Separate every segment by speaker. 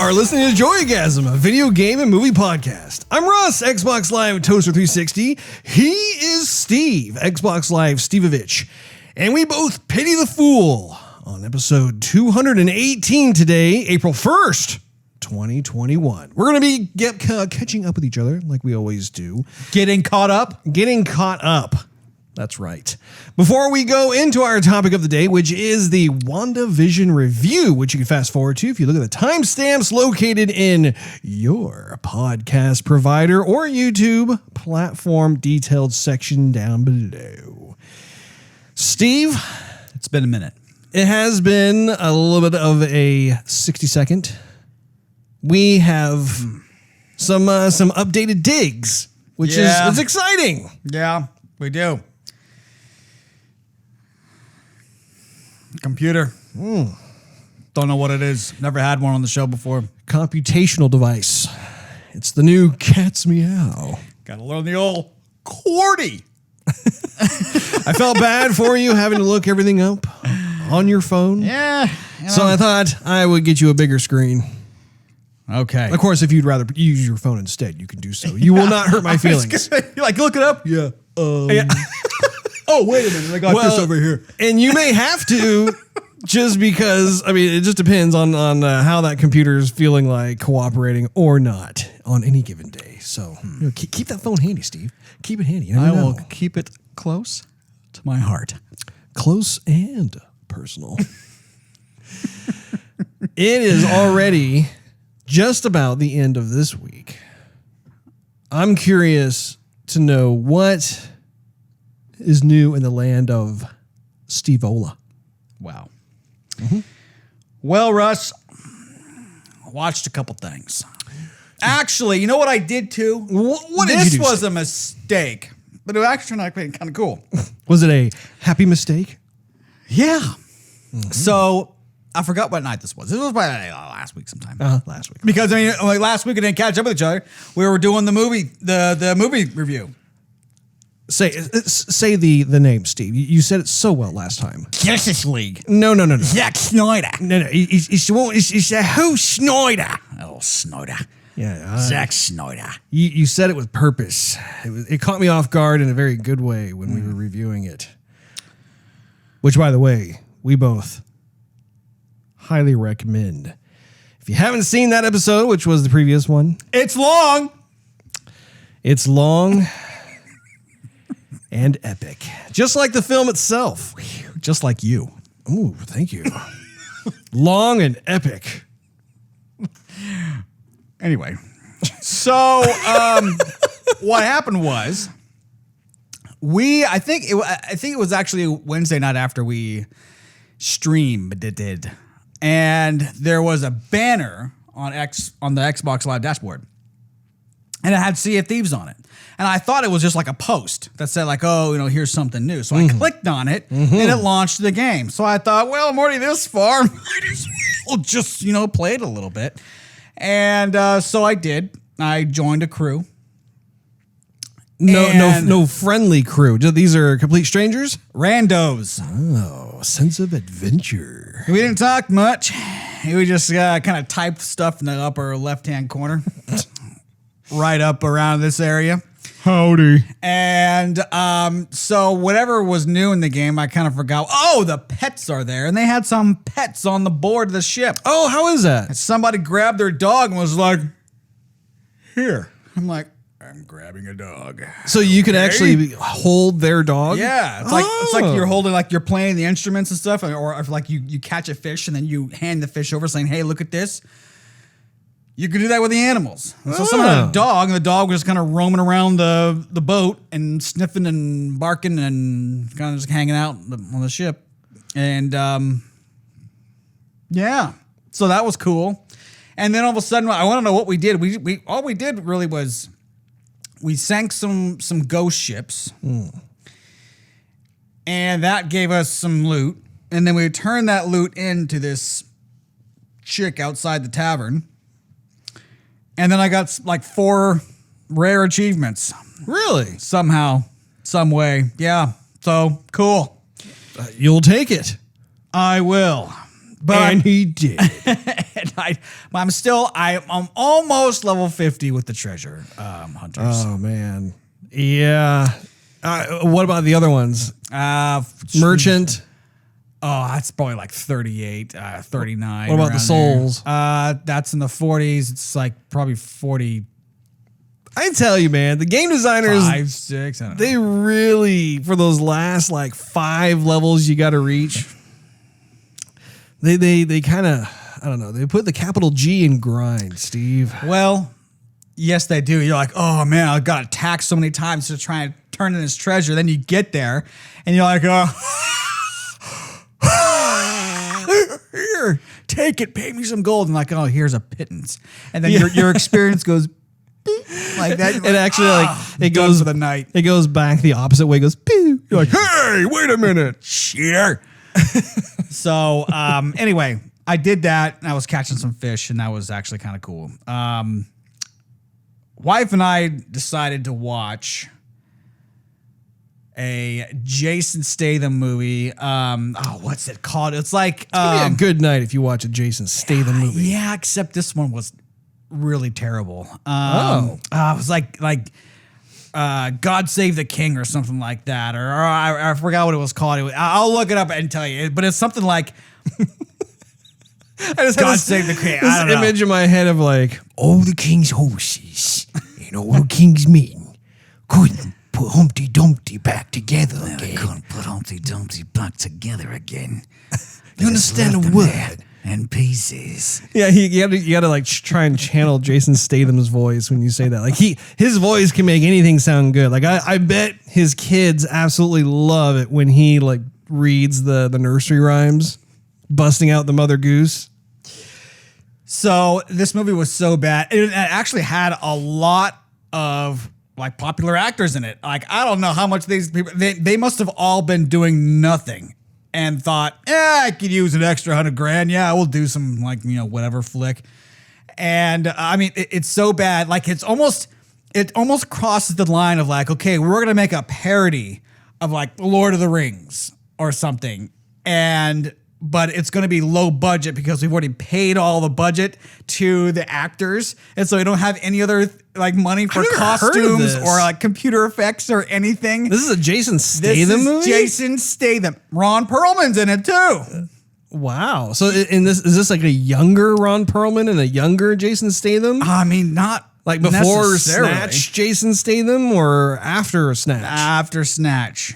Speaker 1: are listening to Joygasm, a video game and movie podcast. I'm Russ, Xbox Live Toaster 360. He is Steve, Xbox Live Stevevich. And we both pity the fool on episode 218 today, April 1st, 2021. We're going to be catching up with each other like we always do.
Speaker 2: Getting caught up?
Speaker 1: Getting caught up. That's right. Before we go into our topic of the day, which is the WandaVision review, which you can fast forward to if you look at the timestamps located in your podcast provider or YouTube platform detailed section down below. Steve?
Speaker 2: It's been a minute.
Speaker 1: It has been a little bit of a 60-second. We have some updated digs, which is exciting.
Speaker 2: Yeah, we do. Computer. Don't know what it is. Never had one on the show before.
Speaker 1: Computational device. It's the new cat's meow.
Speaker 2: Gotta learn the old QWERTY.
Speaker 1: I felt bad for you having to look everything up on your phone.
Speaker 2: Yeah.
Speaker 1: So I thought I would get you a bigger screen.
Speaker 2: Okay.
Speaker 1: Of course, if you'd rather use your phone instead, you can do so. You will not hurt my feelings.
Speaker 2: You're like, look it up?
Speaker 1: Yeah.
Speaker 2: Oh, wait a minute. I got this over here.
Speaker 1: And you may have to just because, I mean, it just depends on how that computer is feeling like cooperating or not on any given day. So keep that phone handy, Steve. Keep it handy.
Speaker 2: I will keep it close to my heart.
Speaker 1: Close and personal. It is already just about the end of this week. I'm curious to know what is new in the land of Steve-ola.
Speaker 2: Wow. Mm-hmm. Well, Russ, I watched a couple things. Actually, you know what I did too?
Speaker 1: What did
Speaker 2: this
Speaker 1: you do?
Speaker 2: Was a mistake, but it actually turned out kind of cool.
Speaker 1: Was it a happy mistake?
Speaker 2: Yeah. Mm-hmm. So I forgot what night this was. This was probably last week sometime.
Speaker 1: Last week.
Speaker 2: Because I mean, like last week we didn't catch up with each other. We were doing the movie, the movie review.
Speaker 1: Say the name, Steve. You said it so well last time.
Speaker 2: Justice League.
Speaker 1: No.
Speaker 2: Zack Snyder.
Speaker 1: No. It's who Snyder.
Speaker 2: Oh, Snyder.
Speaker 1: Yeah.
Speaker 2: Zack Snyder.
Speaker 1: You said it with purpose. It caught me off guard in a very good way when we were reviewing it. Which, by the way, we both highly recommend. If you haven't seen that episode, which was the previous one.
Speaker 2: It's long.
Speaker 1: It's long and epic. Just like the film itself.
Speaker 2: Just like you.
Speaker 1: Ooh, thank you. Long and epic.
Speaker 2: Anyway, so what happened was I think it was actually Wednesday night after we streamed it, and there was a banner on the Xbox Live dashboard, and it had Sea of Thieves on it. And I thought it was just like a post that said like, oh, here's something new. So I clicked on it and it launched the game. So I thought, well, I'm already this far. Might as well just, play it a little bit. And so I did. I joined a crew.
Speaker 1: No friendly crew. These are complete strangers?
Speaker 2: Randos.
Speaker 1: Oh, sense of adventure.
Speaker 2: We didn't talk much. We just kind of typed stuff in the upper left-hand corner. Right up around this area.
Speaker 1: Howdy.
Speaker 2: And so whatever was new in the game, I kind of forgot. Oh, the pets are there. And they had some pets on the board of the ship.
Speaker 1: Oh, how is that?
Speaker 2: And somebody grabbed their dog and was like, here. I'm like, I'm grabbing a dog.
Speaker 1: So you can actually hold their dog?
Speaker 2: Yeah. It's like you're holding, like you're playing the instruments and stuff. Or if like you catch a fish and then you hand the fish over saying, hey, look at this. You can do that with the animals. So someone had a dog, and the dog was just kind of roaming around the boat and sniffing and barking and kind of just hanging out on the ship. And yeah, so that was cool. And then all of a sudden, I want to know what we did. We all we did really was we sank some ghost ships, and that gave us some loot. And then we turned that loot into this chick outside the tavern. And then I got like 4 rare achievements.
Speaker 1: Really?
Speaker 2: Somehow, some way. Yeah. So cool.
Speaker 1: You'll take it.
Speaker 2: I will.
Speaker 1: And he did.
Speaker 2: And I'm almost level 50 with the treasure hunters.
Speaker 1: Oh man, yeah. What about the other ones? Merchant.
Speaker 2: Oh, that's probably like 38, 39.
Speaker 1: What about the
Speaker 2: around
Speaker 1: souls?
Speaker 2: there. That's in the 40s. It's like probably 45,
Speaker 1: I tell you, man, the game designers,
Speaker 2: 6. I don't know.
Speaker 1: they really, for those last like 5 levels you got to reach, they kind of, I don't know, they put the capital G in grind, Steve.
Speaker 2: Well, yes, they do. You're like, oh man, I got attacked so many times to try and turn in this treasure. Then you get there and you're like, oh, here, take it, pay me some gold. And like, oh, here's a pittance. And then your experience goes beep, like that.
Speaker 1: It actually it
Speaker 2: done
Speaker 1: goes
Speaker 2: for the night.
Speaker 1: It goes back the opposite way. It goes pew. You're like, hey, wait a minute,
Speaker 2: Cheater. So anyway, I did that and I was catching some fish and that was actually kind of cool. Wife and I decided to watch a Jason Statham movie. What's it called? It's like
Speaker 1: it'd be a good night if you watch a Jason Statham movie.
Speaker 2: yeah, except this one was really terrible.
Speaker 1: Oh.
Speaker 2: It was like God Save the King or something like that, or I forgot what it was called. I'll look it up and tell you, but it's something like
Speaker 1: I just
Speaker 2: God
Speaker 1: had
Speaker 2: Save the King.
Speaker 1: this
Speaker 2: I don't know.
Speaker 1: image in my head of like all the king's horses and all the king's men couldn't put Humpty Dumpty back together again.
Speaker 3: Couldn't put Humpty Dumpty back together again.
Speaker 1: You understand a word?
Speaker 3: In pieces.
Speaker 1: Yeah, you gotta like try and channel Jason Statham's voice when you say that. Like his voice can make anything sound good. Like I bet his kids absolutely love it when he like reads the nursery rhymes, busting out the Mother Goose.
Speaker 2: So this movie was so bad. It actually had a lot of like popular actors in it. Like I don't know how much these people they must have all been doing nothing and thought, I could use an extra $100,000. Yeah, we'll do some like whatever flick. And I mean, it's so bad. Like it almost crosses the line of like, okay, we're gonna make a parody of like Lord of the Rings or something, but it's going to be low budget because we've already paid all the budget to the actors. And so we don't have any other like money for
Speaker 1: never heard of
Speaker 2: costumes
Speaker 1: this.
Speaker 2: or like computer effects or anything.
Speaker 1: This is a Jason
Speaker 2: This
Speaker 1: Statham
Speaker 2: is
Speaker 1: movie?
Speaker 2: Jason Statham. Ron Perlman's in it too.
Speaker 1: Wow. So is this like a younger Ron Perlman and a younger Jason Statham?
Speaker 2: I mean, not
Speaker 1: Like before
Speaker 2: necessarily.
Speaker 1: Snatch Jason Statham or after Snatch?
Speaker 2: After Snatch.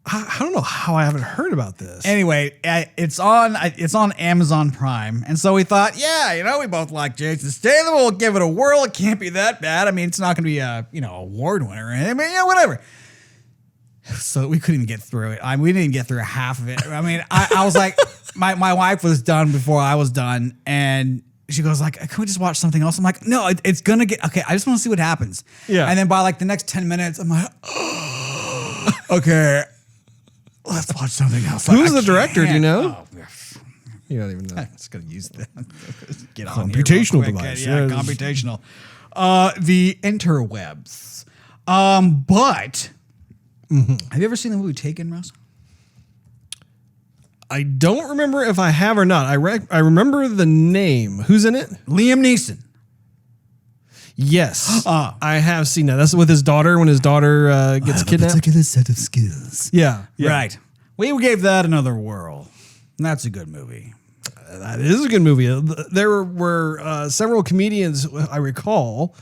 Speaker 1: I don't know how I haven't heard about this.
Speaker 2: Anyway, it's on Amazon Prime, and so we thought, we both like Jason Statham. We'll give it a whirl. It can't be that bad. I mean, it's not going to be a award winner or anything. But whatever. So we couldn't even get through it. We didn't even get through half of it. I mean, I was like, my wife was done before I was done, and she goes like, "Can we just watch something else?" I'm like, "No, it's gonna get okay. I just want to see what happens."
Speaker 1: Yeah.
Speaker 2: And then by like the next 10 minutes, I'm like, "Okay, let's watch something else."
Speaker 1: Who's
Speaker 2: I
Speaker 1: the director? Do you
Speaker 2: can't.
Speaker 1: know?
Speaker 2: Oh,
Speaker 1: You don't even know.
Speaker 2: I'm just gonna use that. Get on here
Speaker 1: Computational
Speaker 2: real quick.
Speaker 1: device.
Speaker 2: Yeah,
Speaker 1: Yes.
Speaker 2: computational. The interwebs. But have you ever seen the movie Taken, Russ?
Speaker 1: I don't remember if I have or not. I remember the name. Who's in it?
Speaker 2: Liam Neeson.
Speaker 1: Yes. I have seen that. That's with his daughter when his daughter gets kidnapped.
Speaker 3: particular set of skills.
Speaker 1: Yeah.
Speaker 2: Right. We gave that another whirl. That's a good movie.
Speaker 1: That is a good movie. There were several comedians, I recall,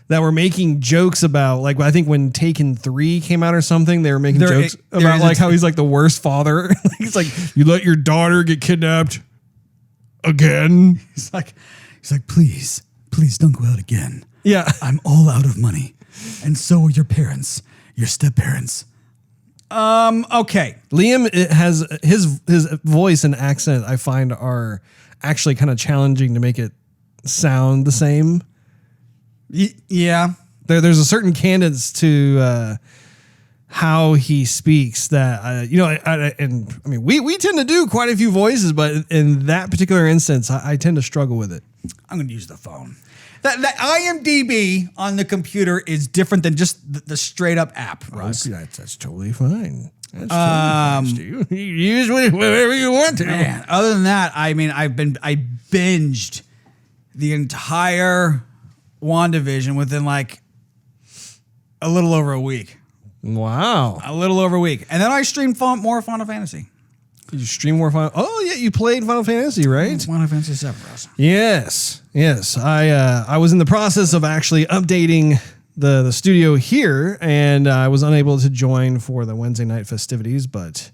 Speaker 1: that were making jokes about, like, I think when Taken 3 came out or something, they were making jokes about like how he's like the worst father. He's like, you let your daughter get kidnapped again.
Speaker 2: He's like,
Speaker 3: Please don't go out again.
Speaker 1: Yeah.
Speaker 3: I'm all out of money. And so are your parents, your step parents.
Speaker 2: okay.
Speaker 1: Liam has his voice and accent, I find, are actually kind of challenging to make it sound the same.
Speaker 2: Yeah.
Speaker 1: There's a certain cadence to how he speaks that I mean we tend to do quite a few voices, but in that particular instance, I tend to struggle with it.
Speaker 2: I'm going to use the phone. That IMDb on the computer is different than just the straight up app, Russ.
Speaker 1: That's totally fine. That's totally fine, Steve. You use whatever you want to.
Speaker 2: Man, other than that, I mean, I binged the entire WandaVision within like a little over a week.
Speaker 1: Wow.
Speaker 2: A little over a week. And then I streamed more Final Fantasy.
Speaker 1: Did you stream more Final? Oh yeah, you played Final Fantasy, right?
Speaker 2: Final Fantasy 7 for us.
Speaker 1: Yes. I was in the process of actually updating the studio here, and I was unable to join for the Wednesday night festivities, but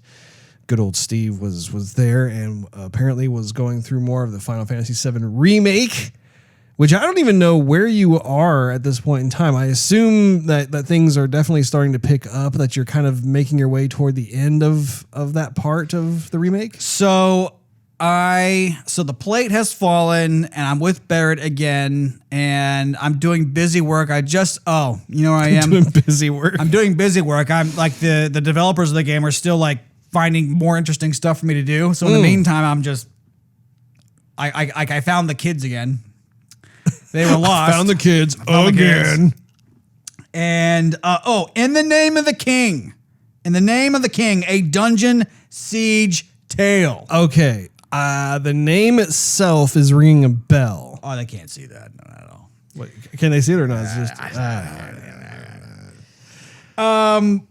Speaker 1: good old Steve was there and apparently was going through more of the Final Fantasy 7 remake, which I don't even know where you are at this point in time. I assume that things are definitely starting to pick up, that you're kind of making your way toward the end of that part of the remake.
Speaker 2: So the plate has fallen, and I'm with Barrett again, and I'm doing busy work. You know where I am?
Speaker 1: Doing busy work.
Speaker 2: I'm doing busy work. I'm like the developers of the game are still like finding more interesting stuff for me to do. So in the meantime, I'm just I found the kids again. They were lost.
Speaker 1: Found the kids
Speaker 2: Found the
Speaker 1: again.
Speaker 2: kids. And in the name of the king, a Dungeon Siege tale.
Speaker 1: Okay. The name itself is ringing a bell.
Speaker 2: Oh, they can't see that. No, not at all.
Speaker 1: What, can they see it or not? It's just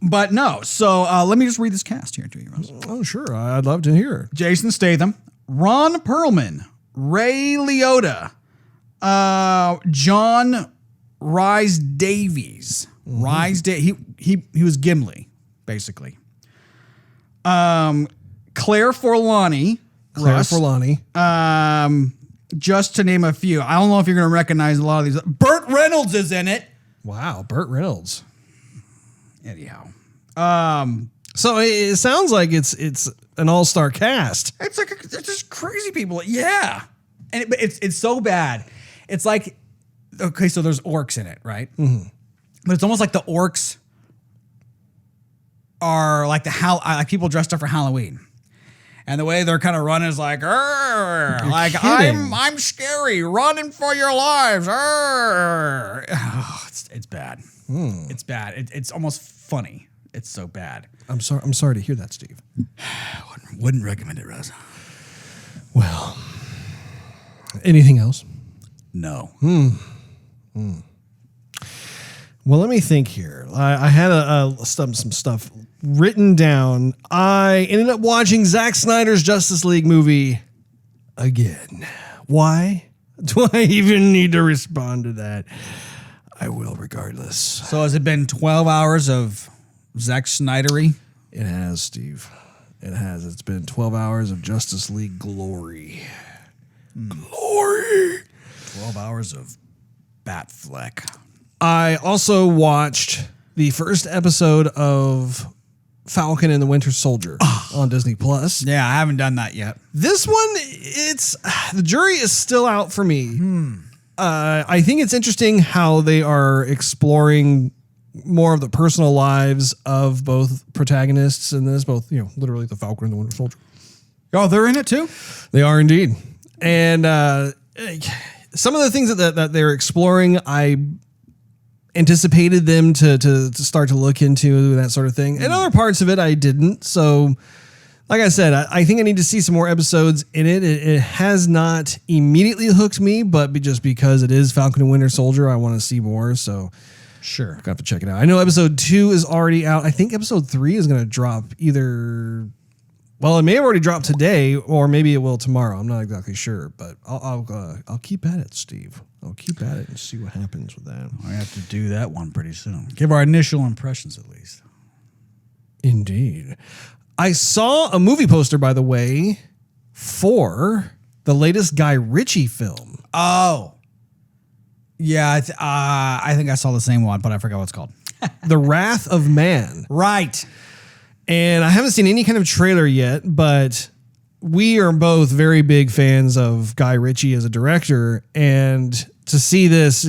Speaker 2: But no. So let me just read this cast here to you, Russ.
Speaker 1: oh, sure. I'd love to hear.
Speaker 2: Jason Statham, Ron Perlman, Ray Liotta, John Rhys Davies. He was Gimli, basically. Claire Forlani. Russ. Just to name a few. I don't know if you're going to recognize a lot of these. Burt Reynolds is in it.
Speaker 1: Wow, Burt Reynolds.
Speaker 2: Anyhow.
Speaker 1: So it sounds like it's an all-star cast.
Speaker 2: It's just crazy people. Yeah. And it's so bad. It's like, okay, so there's orcs in it, right? Mm-hmm. But it's almost like the orcs are like like people dressed up for Halloween. And the way they're kind of running is like, like
Speaker 1: kidding.
Speaker 2: I'm scary, running for your lives. Oh, it's bad. It's bad. It's almost funny. It's so bad.
Speaker 1: I'm sorry to hear that, Steve.
Speaker 3: Wouldn't recommend it, Russ.
Speaker 1: Well, anything else?
Speaker 3: No.
Speaker 1: Well, let me think here. I had some stuff written down. I ended up watching Zack Snyder's Justice League movie again. Why? Do I even need to respond to that? I will regardless.
Speaker 2: So has it been 12 hours of Zack Snydery?
Speaker 1: It has, Steve. It has. It's been 12 hours of Justice League glory. Glory.
Speaker 2: 12 hours of Batfleck.
Speaker 1: I also watched the first episode of Falcon and the Winter Soldier on Disney Plus.
Speaker 2: Yeah, I haven't done that yet.
Speaker 1: This one, the jury is still out for me. I think it's interesting how they are exploring more of the personal lives of both protagonists in this, both, literally the Falcon and the Winter Soldier.
Speaker 2: Oh, they're in it too?
Speaker 1: They are indeed. And some of the things that they're exploring, I anticipated them to start to look into, that sort of thing. And other parts of it, I didn't. So, like I said, I think I need to see some more episodes in it. It has not immediately hooked me, but just because it is Falcon and Winter Soldier, I want to see more. So,
Speaker 2: sure.
Speaker 1: I've got to check it out. I know episode 2 is already out. I think episode 3 is going to drop either... Well, it may have already dropped today, or maybe it will tomorrow. I'm not exactly sure, but I'll keep at it, Steve. I'll keep at it and see what happens with that.
Speaker 2: I have to do that one pretty soon. Give our initial impressions at least.
Speaker 1: Indeed. I saw a movie poster, by the way, for the latest Guy Ritchie film.
Speaker 2: Oh. Yeah, I think I saw the same one, but I forgot what it's called.
Speaker 1: The Wrath of Man.
Speaker 2: Right.
Speaker 1: And I haven't seen any kind of trailer yet, but we are both very big fans of Guy Ritchie as a director. And to see this,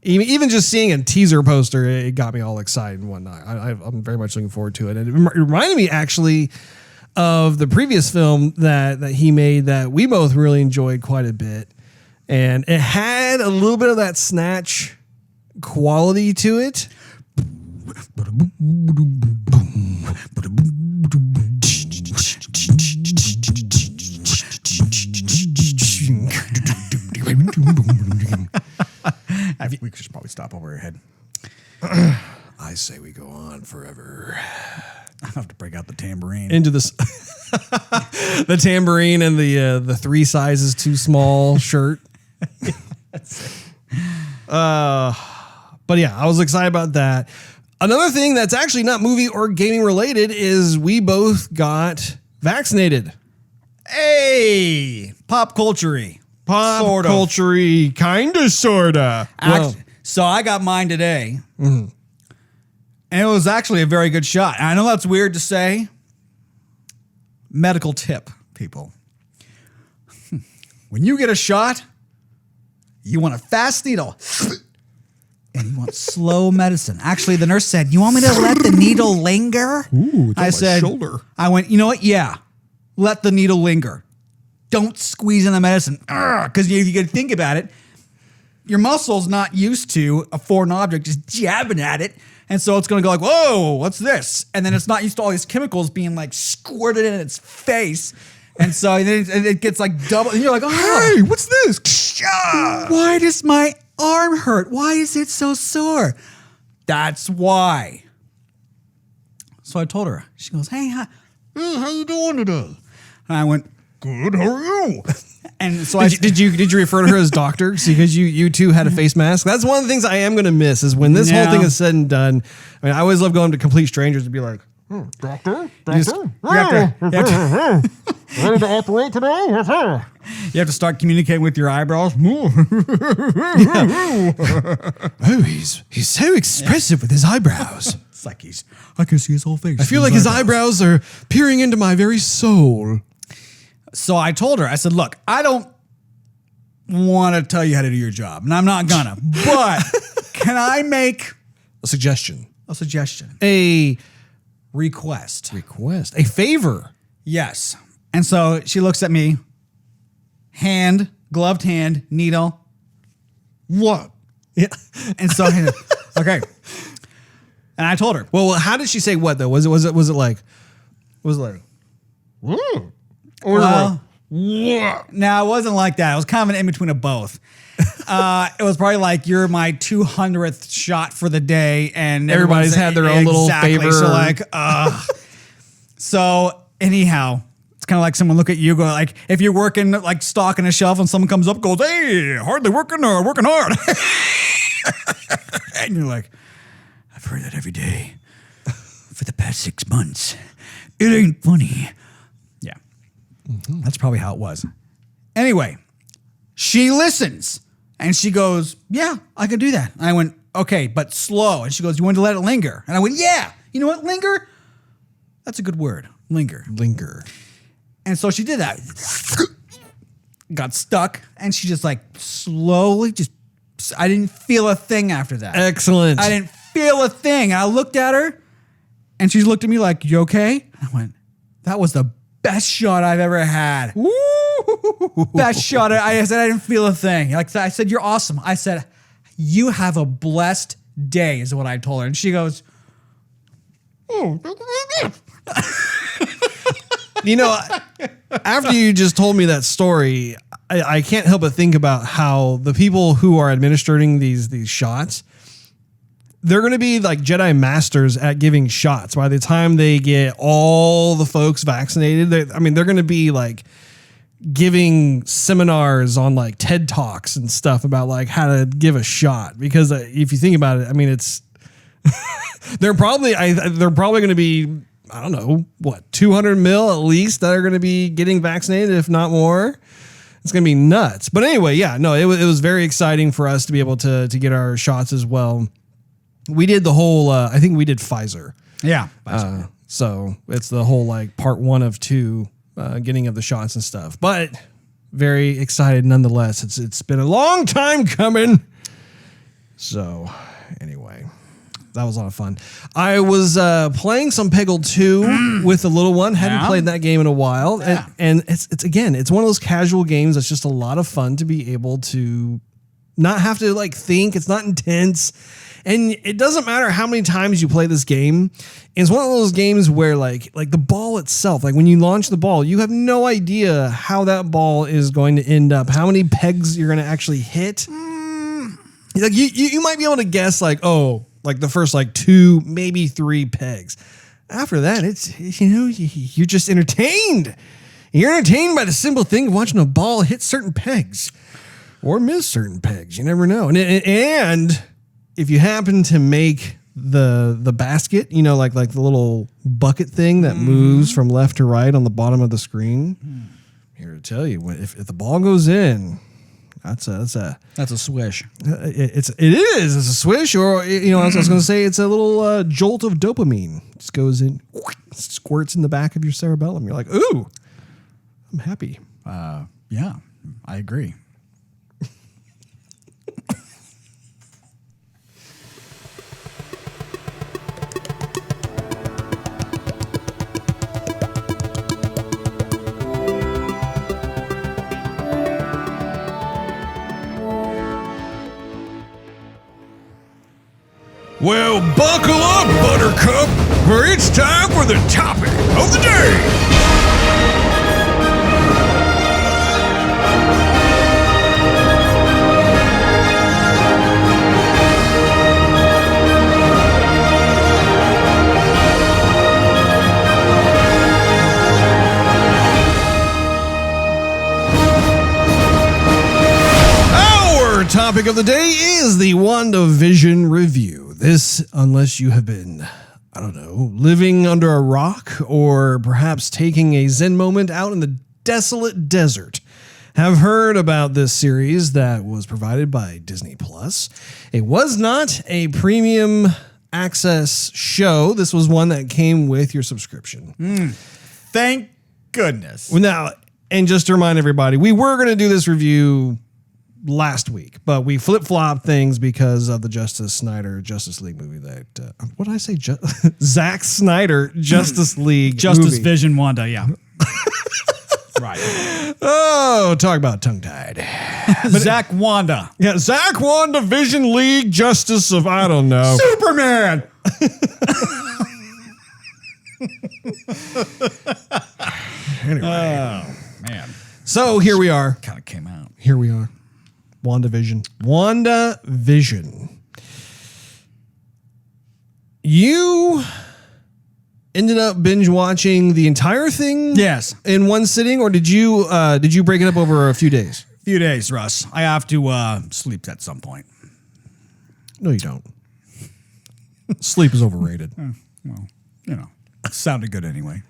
Speaker 1: even just seeing a teaser poster, it got me all excited and whatnot. I'm very much looking forward to it. And it reminded me actually of the previous film that he made that we both really enjoyed quite a bit. And it had a little bit of that Snatch quality to it. Timber.
Speaker 2: I have to break out the tambourine.
Speaker 1: Into this, the tambourine and the 3 sizes too small shirt. But yeah, I was excited about that. Another thing that's actually not movie or gaming related is we both got vaccinated.
Speaker 2: Hey, pop culture-y.
Speaker 1: Pop
Speaker 2: Sort of.
Speaker 1: culture-y, kinda, sorta.
Speaker 2: So I got mine today. And it was actually a very good shot. And I know that's weird to say. Medical tip, people. When you get a shot, you want a fast needle. And you want slow medicine. Actually, the nurse said, "You want me to let the needle linger?"
Speaker 1: Ooh, it's on
Speaker 2: I
Speaker 1: my
Speaker 2: said,
Speaker 1: shoulder.
Speaker 2: I went, "You know what? Yeah, let the needle linger. Don't squeeze in the medicine." Because you can think about it, your muscle's not used to a foreign object just jabbing at it. And so it's going to go like, "Whoa, what's this?" And then it's not used to all these chemicals being like squirted in its face. And so then it gets like double. And you're like, "Oh,
Speaker 1: Hey, what's this?
Speaker 2: why does my arm hurt? Why is it so sore?" That's why. So I told her. She goes, "Hey, how you doing today?" And I went, "Good, how are you?" And so
Speaker 1: Did you refer to her as doctor? Because you two had a face mask. That's one of the things I am going to miss is when this whole
Speaker 2: Yeah.
Speaker 1: thing is said and done. I mean, I always love going to complete strangers to be like, doctor?
Speaker 2: you have to
Speaker 1: Ready to operate today?
Speaker 2: you have to start communicating with your eyebrows.
Speaker 1: Oh, he's so expressive with his eyebrows.
Speaker 2: It's like I can see his whole face.
Speaker 1: I feel like his eyebrows are peering into my very soul.
Speaker 2: So I told her, I said, "Look, I don't want to tell you how to do your job, and I'm not gonna, but can I make
Speaker 1: A suggestion.
Speaker 2: a suggestion?
Speaker 1: A
Speaker 2: Request.
Speaker 1: request. A favor.
Speaker 2: Yes." And so she looks at me, gloved hand, needle.
Speaker 1: What? Yeah.
Speaker 2: And so, okay. And I told her,
Speaker 1: Well, how did she say what though? Was it like? Or
Speaker 2: well, no, it wasn't like that. It was kind of an in between of both. It was probably like, "You're my 200th shot for the day," and
Speaker 1: Everybody's had their own little favor.
Speaker 2: So like, so anyhow, it's kind of like someone look at you, go like, if you're working like stocking a shelf, and someone comes up, goes, "Hey, hardly working or working hard," and you're like,
Speaker 3: I've heard that every day for the past 6 months. It ain't funny.
Speaker 2: yeah, that's probably how it was. Anyway, she listens and she goes, "Yeah, I can do that." And I went, "Okay, but slow." And she goes, "You want to let it linger?" And I went, "Yeah, you know what? Linger? That's a good word. Linger."
Speaker 1: linger.
Speaker 2: And so she did that. Got stuck. And she just like slowly I didn't feel a thing after that.
Speaker 1: Excellent.
Speaker 2: I didn't feel a thing. And I looked at her and she looked at me like, "You okay?" And I went, "That was the best shot I've ever had." Best shot. I said, "I didn't feel a thing." Like I said, "You're awesome." I said, "You have a blessed day," is what I told her. And she goes,
Speaker 1: You know, after you just told me that story, I can't help but think about how the people who are administering these shots, they're going to be like Jedi masters at giving shots. By the time they get all the folks vaccinated, they're going to be like giving seminars on like TED Talks and stuff about like how to give a shot. Because if you think about it, I mean, it's they're probably going to be, I don't know, what, 200 mil at least that are going to be getting vaccinated, if not more. It's going to be nuts. But anyway, yeah, no, it was very exciting for us to be able to get our shots as well. We did the whole, I think we did Pfizer.
Speaker 2: "Yeah."
Speaker 1: So it's the whole like part 1 of 2 getting of the shots and stuff. But very excited nonetheless. It's been a long time coming. So anyway, that was a lot of fun. I was playing some Peggle 2 with the little one. Hadn't
Speaker 2: Yeah.
Speaker 1: played that game in a while.
Speaker 2: Yeah.
Speaker 1: And it's one of those casual games that's just a lot of fun to be able to not have to like think. It's not intense. And it doesn't matter how many times you play this game. It's one of those games where like the ball itself, like when you launch the ball, you have no idea how that ball is going to end up, how many pegs you're going to actually hit. Like you might be able to guess like, oh, like the first like 2, maybe 3 pegs. After that, it's, you're just entertained. You're entertained by the simple thing of watching a ball hit certain pegs or miss certain pegs. You never know. And if you happen to make the basket, like the little bucket thing that moves from left to right on the bottom of the screen, here to tell you, if the ball goes in, that's a
Speaker 2: swish.
Speaker 1: It's a swish, or I was going to say it's a little jolt of dopamine. Just goes in, squirts in the back of your cerebellum. You're like, ooh, I'm happy.
Speaker 2: Yeah, I agree.
Speaker 1: Well, buckle up, Buttercup, for it's time for the topic of the day. Our topic of the day is the WandaVision review. This, unless you have been, I don't know, living under a rock or perhaps taking a Zen moment out in the desolate desert, have heard about this series that was provided by Disney Plus. It was not a premium access show. This was one that came with your subscription.
Speaker 2: Thank goodness.
Speaker 1: Well, now, and just to remind everybody, we were going to do this review last week, but we flip-flopped things because of the Justice League movie that what did I say? Zack Snyder Justice League
Speaker 2: Justice
Speaker 1: movie.
Speaker 2: Vision Wanda, yeah. Right.
Speaker 1: Oh, talk about tongue-tied.
Speaker 2: Zack Wanda.
Speaker 1: Yeah, Zack Wanda Vision League Justice of I don't know.
Speaker 2: Superman.
Speaker 1: Anyway.
Speaker 2: Oh, man.
Speaker 1: So here we are.
Speaker 2: Kind of came out.
Speaker 1: Here we are. WandaVision. You ended up binge watching the entire thing?
Speaker 2: Yes.
Speaker 1: In one sitting, or did you break it up over a few days?
Speaker 2: Few days, Russ. I have to sleep at some point.
Speaker 1: No, you don't. Sleep is overrated.
Speaker 2: Well, it sounded good anyway.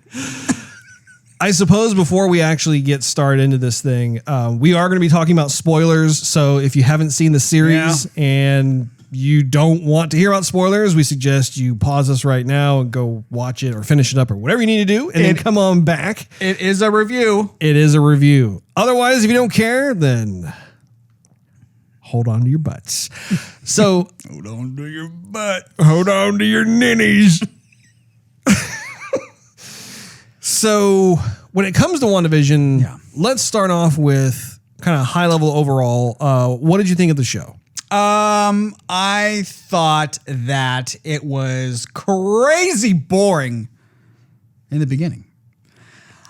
Speaker 1: I suppose before we actually get started into this thing, we are going to be talking about spoilers. So if you haven't seen the series and you don't want to hear about spoilers, we suggest you pause us right now and go watch it or finish it up or whatever you need to do, and then come on back.
Speaker 2: It is a review.
Speaker 1: It is a review. Otherwise, if you don't care, then hold on to your butts. So
Speaker 2: Hold on to your butt.
Speaker 1: hold on to your ninnies. So when it comes to WandaVision, let's start off with kind of high level overall. What did you think of the show?
Speaker 2: I thought that it was crazy boring in the beginning.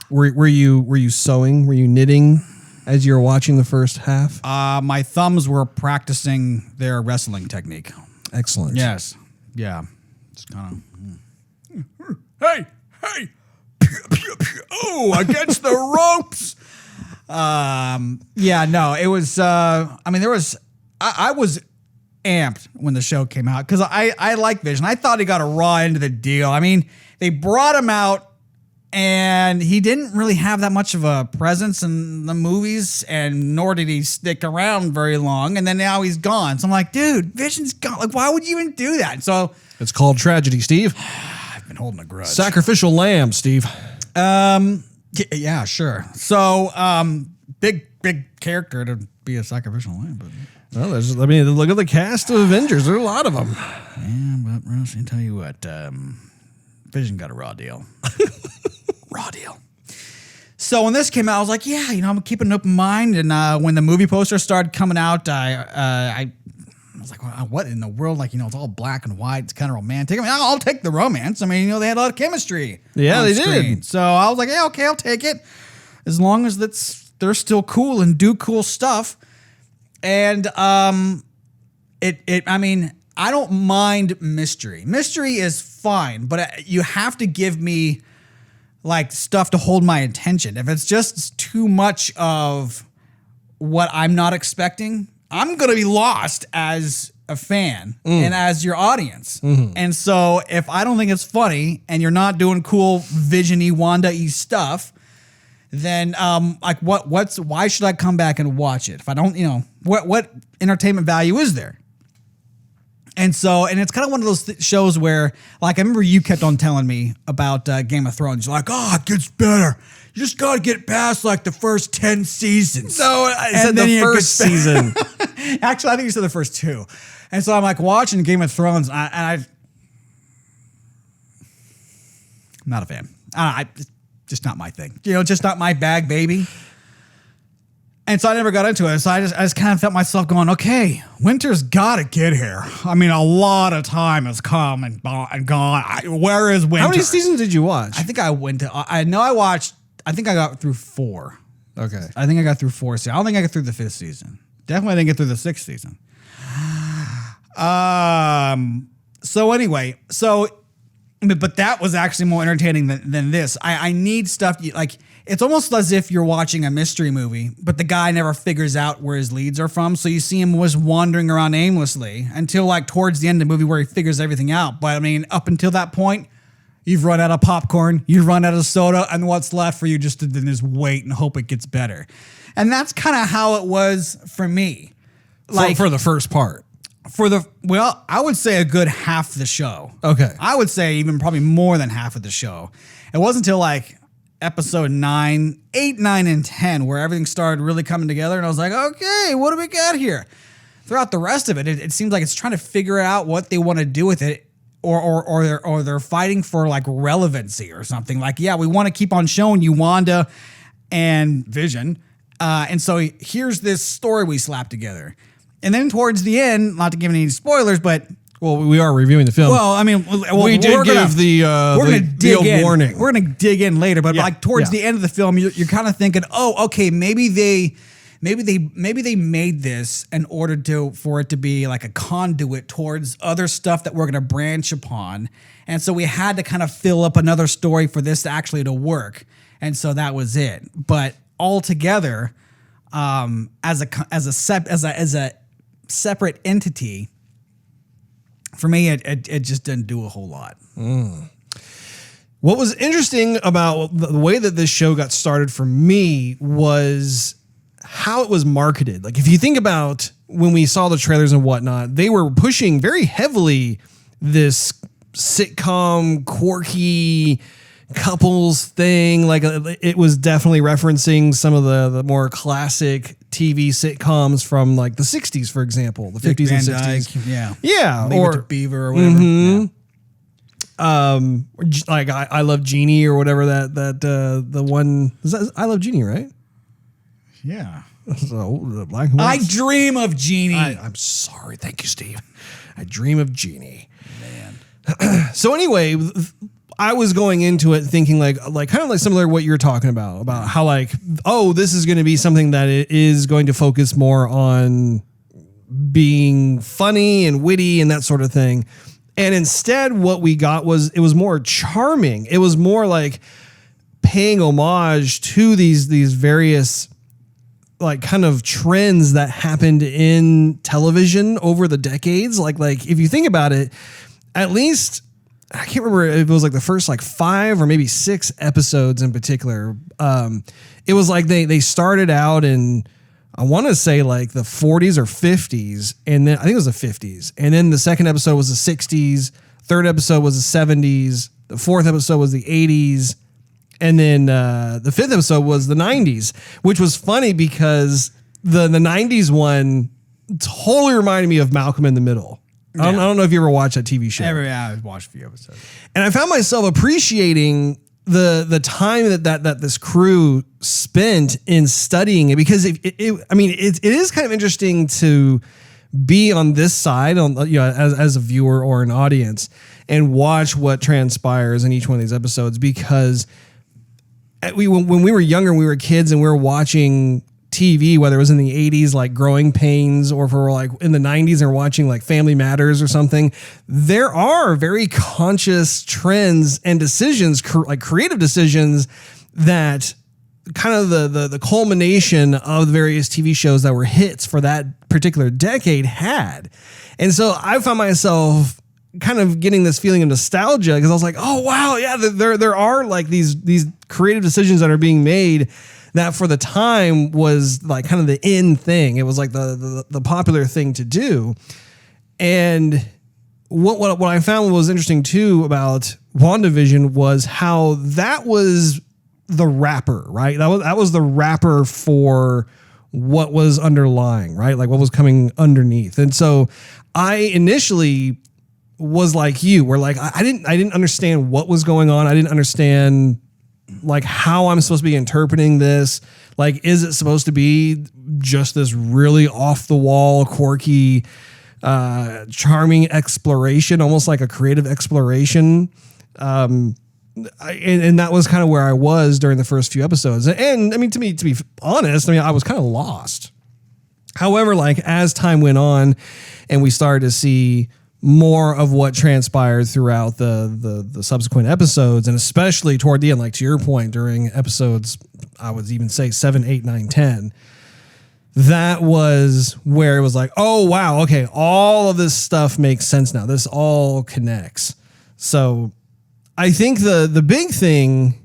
Speaker 1: Were you sewing? Were you knitting as you were watching the first half?
Speaker 2: My thumbs were practicing their wrestling technique.
Speaker 1: Excellent.
Speaker 2: Yes. Yeah. It's kind of. Hey! Oh, against the ropes. Yeah, no, it was, I was amped when the show came out because I like Vision. I thought he got a raw end of the deal. I mean, they brought him out and he didn't really have that much of a presence in the movies, and nor did he stick around very long. And then now he's gone. So I'm like, dude, Vision's gone. Like, why would you even do that? So
Speaker 1: It's called tragedy, Steve.
Speaker 2: I've been holding a grudge.
Speaker 1: Sacrificial lamb, Steve.
Speaker 2: Yeah, sure. So, big character to be a sacrificial lamb, but
Speaker 1: Well, look at the cast of Avengers. There are a lot of them.
Speaker 2: yeah, but Ross, I tell you what, Vision got a raw deal. Raw deal. So when this came out, I was like, yeah, I'm keeping an open mind. And when the movie poster started coming out, I was like, well, what in the world? Like, it's all black and white. It's kind of romantic. I mean, I'll take the romance. I mean, they had a lot of chemistry.
Speaker 1: Yeah,
Speaker 2: on
Speaker 1: they
Speaker 2: screen.
Speaker 1: did.
Speaker 2: So I was like, yeah, okay, I'll take it. As long as they're still cool and do cool stuff. And I mean, I don't mind mystery. Mystery is fine, but you have to give me like stuff to hold my attention. If it's just too much of what I'm not expecting, I'm going to be lost as a fan and as your audience. And so if I don't think it's funny and you're not doing cool Vision-y, Wanda-y stuff, then like why should I come back and watch it? If I don't, what entertainment value is there? And it's kind of one of those shows where, like, I remember you kept on telling me about Game of Thrones. You're like, it gets better. You just got to get past, like, the first 10 seasons.
Speaker 1: No, I said the first season.
Speaker 2: Actually, I think you said the first 2. And so I'm, like, watching Game of Thrones, I'm not a fan. Just not my thing. Just not my bag, baby. And so I never got into it. So I just kind of felt myself going, okay, winter's got to get here. I mean, a lot of time has come and gone. Where is winter?
Speaker 1: How many seasons did you watch?
Speaker 2: I think I got through 4.
Speaker 1: Okay.
Speaker 2: I think I got through 4 seasons. I don't think I got through the 5th season. Definitely didn't get through the 6th season. So anyway, but that was actually more entertaining than this. I need stuff like, it's almost as if you're watching a mystery movie, but the guy never figures out where his leads are from. So you see him just wandering around aimlessly until like towards the end of the movie where he figures everything out. But I mean, up until that point, you've run out of popcorn, you've run out of soda, and what's left for you just to then just wait and hope it gets better. And that's kind of how it was for me.
Speaker 1: Like for the first part.
Speaker 2: I would say a good half the show.
Speaker 1: Okay.
Speaker 2: I would say even probably more than half of the show. It wasn't until like episode 8, 9, and 10 where everything started really coming together, and I was like, okay, what do we got here? Throughout the rest of it, it seems like it's trying to figure out what they want to do with it, or they're fighting for like relevancy or something. Like, yeah, we want to keep on showing you Wanda and Vision, and so here's this story we slapped together. And then towards the end, not to give any spoilers, but
Speaker 1: well, we are reviewing the film.
Speaker 2: Well, I mean,
Speaker 1: we did give the warning.
Speaker 2: We're gonna dig in later, but like towards the end of the film, you're kind of thinking, oh, okay, maybe they made this in order for it to be like a conduit towards other stuff that we're gonna branch upon, and so we had to kind of fill up another story for this to work, and so that was it. But altogether, as a separate entity, for me, it just didn't do a whole lot.
Speaker 1: What was interesting about the way that this show got started for me was how it was marketed. Like, if you think about when we saw the trailers and whatnot, they were pushing very heavily this sitcom, quirky couples thing. Like, it was definitely referencing some of the more classic TV sitcoms from like the 60s, for example, the 50s and 60s. Yeah.
Speaker 2: Leave It to Beaver or whatever.
Speaker 1: Like I Love Jeannie or whatever the one is that I Love Jeannie, right?
Speaker 2: Yeah.
Speaker 1: So the black and white.
Speaker 2: I Dream of Jeannie.
Speaker 1: I'm sorry. Thank you, Steve. I Dream of Jeannie. Man. So anyway, I was going into it thinking like kind of like similar to what you're talking about how like, oh, this is going to be something that it is going to focus more on being funny and witty and that sort of thing. And instead what we got was, it was more charming. It was more like paying homage to these various like kind of trends that happened in television over the decades. Like if you think about it, at least, I can't remember if it was like the first like 5 or maybe 6 episodes in particular. It was like they started out in, I want to say like the 40s or 50s. And then I think it was the 50s. And then the second episode was the 60s. Third episode was the 70s. The fourth episode was the 80s. And then the fifth episode was the 90s, which was funny because the 90s one totally reminded me of Malcolm in the Middle. I don't know if you ever watched that TV show.
Speaker 2: I watched a few episodes.
Speaker 1: And I found myself appreciating the time that this crew spent in studying it, because it is kind of interesting to be on this side, as a viewer or an audience, and watch what transpires in each one of these episodes, because when we were younger, we were kids and we were watching TV, whether it was in the 80s, like Growing Pains, or if we're like in the 90s and we're watching like Family Matters or something, there are very conscious trends and decisions, like creative decisions that kind of the culmination of the various TV shows that were hits for that particular decade had. And so I found myself kind of getting this feeling of nostalgia because I was like, oh wow, yeah, there are like these creative decisions that are being made that for the time was like kind of the in thing. It was like the popular thing to do. And what I found was interesting too about WandaVision was how that was the wrapper, right? That was the wrapper for what was underlying, right? Like what was coming underneath. And so I initially was like you, where like I didn't understand what was going on. I didn't understand like how I'm supposed to be interpreting this. Like, is it supposed to be just this really off the wall, quirky, charming exploration, almost like a creative exploration? And that was kind of where I was during the first few episodes. And I mean, to be honest, I mean, I was kind of lost. However, like as time went on and we started to see more of what transpired throughout the subsequent episodes, and especially toward the end, like to your point, during episodes, I would even say 7, 8, 9, 10, that was where it was like, oh wow, okay, all of this stuff makes sense now. This all connects. So I think the big thing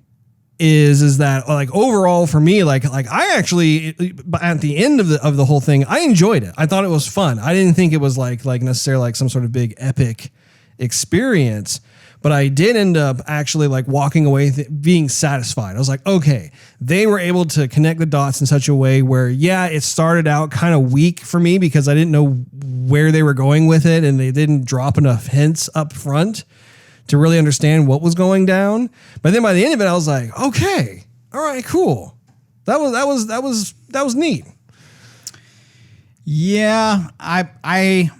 Speaker 1: is that like overall for me, like I actually at the end of the whole thing, I enjoyed it. I thought it was fun. I didn't think it was like necessarily like some sort of big epic experience, but I did end up actually like walking away being satisfied. I was like, okay, they were able to connect the dots in such a way where, yeah, it started out kind of weak for me because I didn't know where they were going with it, and they didn't drop enough hints up front to really understand what was going down. But then by the end of it, I was like, okay, all right, cool. That was neat.
Speaker 2: Yeah, I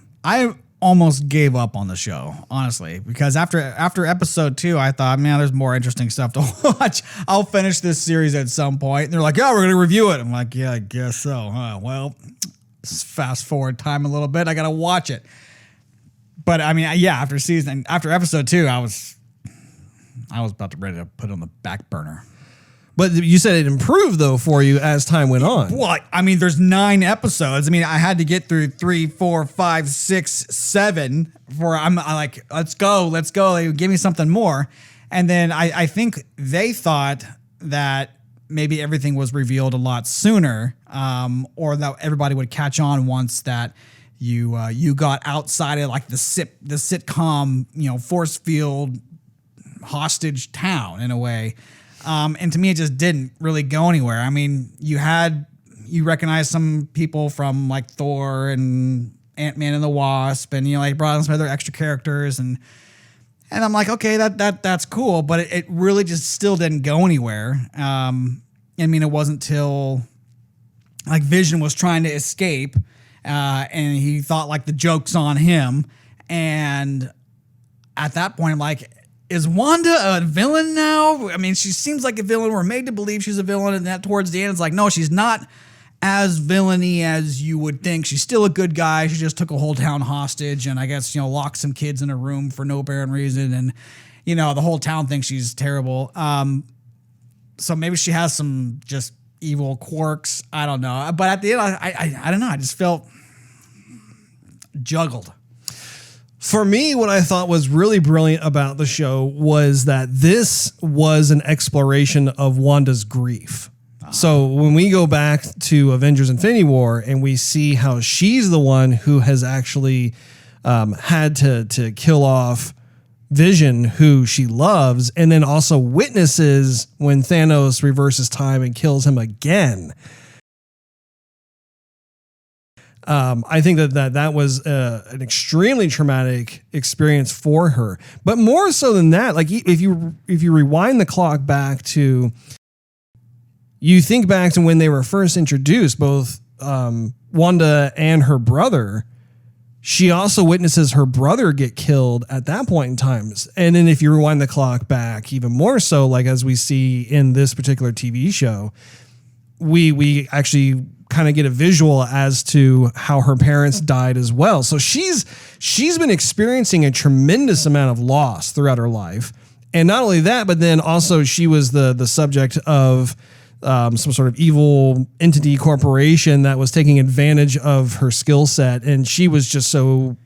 Speaker 2: almost gave up on the show, honestly, because after episode 2, I thought, man, there's more interesting stuff to watch. I'll finish this series at some point. And they're like, yeah, we're going to review it. I'm like, yeah, I guess so. Huh? Well, let's fast forward time a little bit. I got to watch it. But I mean, yeah, after episode 2, I was about to ready to put it on the back burner.
Speaker 1: But you said it improved though for you as time went on.
Speaker 2: Well, I mean, there's 9 episodes. I mean, I had to get through 3, 4, 5, 6, 7 before I'm like, let's go. They give me something more. And then I think they thought that maybe everything was revealed a lot sooner, or that everybody would catch on once that you got outside of like the sitcom, force field hostage town in a way. And to me, it just didn't really go anywhere. I mean, you recognize some people from like Thor and Ant-Man and the Wasp, and like brought in some other extra characters, and I'm like, okay, that's cool, but it really just still didn't go anywhere. I mean, it wasn't till like Vision was trying to escape, and he thought like the joke's on him, and at that point, I'm like, is Wanda a villain now? I mean, she seems like a villain. We're made to believe she's a villain, and that towards the end, it's like, no, she's not as villainy as you would think. She's still a good guy. She just took a whole town hostage, and I guess, locked some kids in a room for no apparent reason, and, the whole town thinks she's terrible. So maybe she has some just evil quirks. I don't know. But at the end, I don't know. I just felt juggled.
Speaker 1: For me, what I thought was really brilliant about the show was that this was an exploration of Wanda's grief. So when we go back to Avengers Infinity War and we see how she's the one who has actually had to kill off Vision, who she loves, and then also witnesses when Thanos reverses time and kills him again. I think that was an extremely traumatic experience for her. But more so than that, like if you rewind the clock back to, you think back to when they were first introduced, both Wanda and her brother, she also witnesses her brother get killed at that point in time. And then if you rewind the clock back even more so, like as we see in this particular TV show, we actually kind of get a visual as to how her parents died as well. So she's been experiencing a tremendous amount of loss throughout her life. And not only that, but then also she was the subject of some sort of evil entity corporation that was taking advantage of her skill set. And she was just so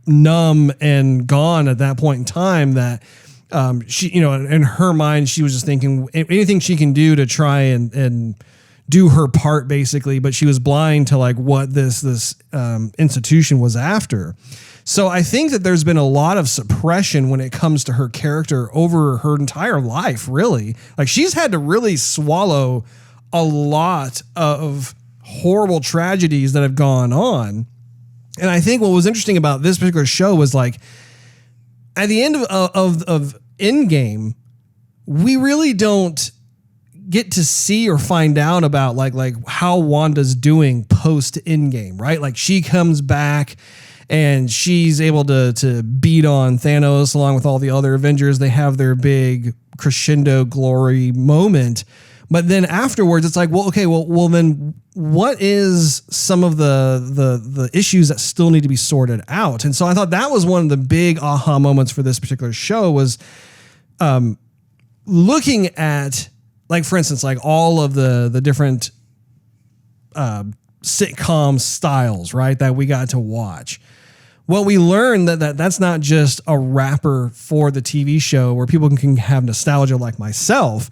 Speaker 1: numb and gone at that point in time that she, in her mind, she was just thinking anything she can do to try and do her part, basically. But she was blind to like what this institution was after. So I think that there's been a lot of suppression when it comes to her character over her entire life, really. Like she's had to really swallow a lot of horrible tragedies that have gone on. And I think what was interesting about this particular show was like at the end of Endgame, we really don't get to see or find out about like how Wanda's doing post Endgame, right? Like she comes back and she's able to beat on Thanos along with all the other Avengers. They have their big crescendo glory moment. But then afterwards, it's like, well, okay, well, then what is some of the issues that still need to be sorted out? And so I thought that was one of the big aha moments for this particular show was looking at, like, for instance, like all of the different sitcom styles, right, that we got to watch. Well, we learned that's not just a wrapper for the TV show where people can have nostalgia like myself.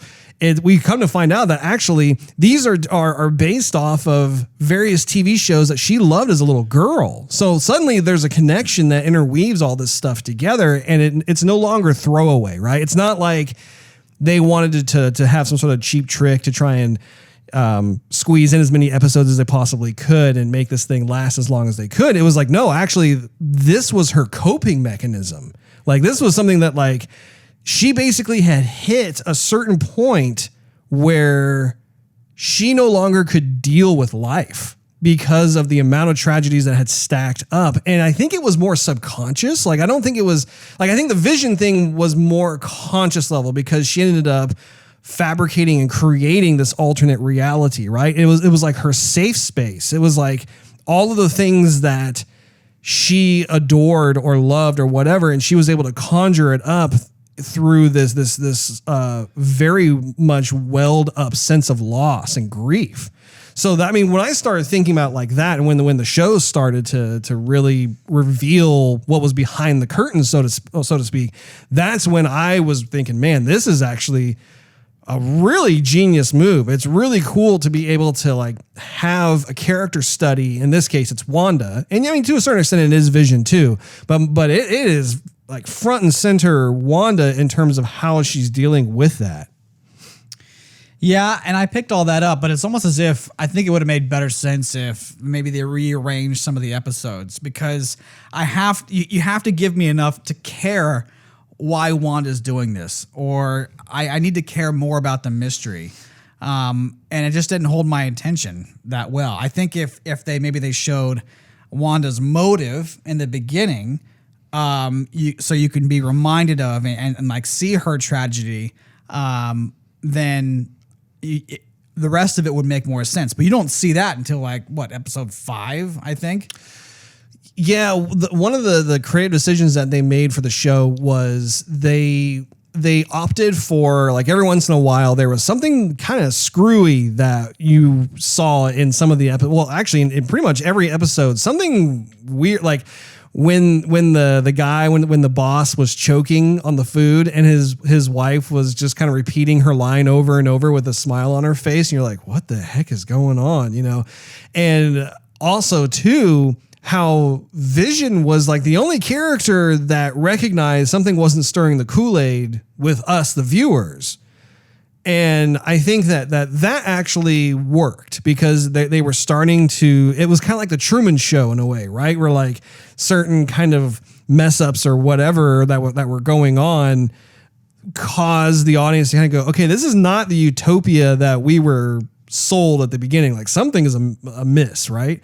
Speaker 1: We come to find out that actually these are based off of various TV shows that she loved as a little girl. So suddenly there's a connection that interweaves all this stuff together, and it's no longer throwaway, right? It's not like they wanted to have some sort of cheap trick to try and squeeze in as many episodes as they possibly could and make this thing last as long as they could. It was like, no, actually, this was her coping mechanism. Like this was something that like she basically had hit a certain point where she no longer could deal with life because of the amount of tragedies that had stacked up. And I think it was more subconscious. Like, I don't think it was like, I think the Vision thing was more conscious level because she ended up fabricating and creating this alternate reality, right? It was like her safe space. It was like all of the things that she adored or loved or whatever, and she was able to conjure it up through this very much welled up sense of loss and grief. So that, I mean, when I started thinking about like that, and when the show started to really reveal what was behind the curtain, so to speak, that's when I was thinking, man, this is actually a really genius move. It's really cool to be able to like have a character study. In this case, it's Wanda, and I mean to a certain extent, it is Vision too. But it is like front and center Wanda in terms of how she's dealing with that.
Speaker 2: Yeah, and I picked all that up, but it's almost as if I think it would have made better sense if maybe they rearranged some of the episodes, because you have to give me enough to care why Wanda's doing this, or I need to care more about the mystery. And it just didn't hold my attention that well. I think if they showed Wanda's motive in the beginning, so you can be reminded of and like see her tragedy, then the rest of it would make more sense. But you don't see that until like what, episode 5, I think.
Speaker 1: Yeah, one of the creative decisions that they made for the show was they opted for, like, every once in a while there was something kind of screwy that you saw in some of the well, actually in pretty much every episode, something weird, like when the boss was choking on the food and his wife was just kind of repeating her line over and over with a smile on her face, and you're like, what the heck is going on, you know? And also too, how Vision was like the only character that recognized something wasn't stirring the Kool-Aid with us, the viewers. And I think that actually worked because they were starting to, it was kind of like the Truman Show in a way, right? Where like certain kind of mess ups or whatever that were going on caused the audience to kind of go, okay, this is not the utopia that we were sold at the beginning. Like something is amiss, right?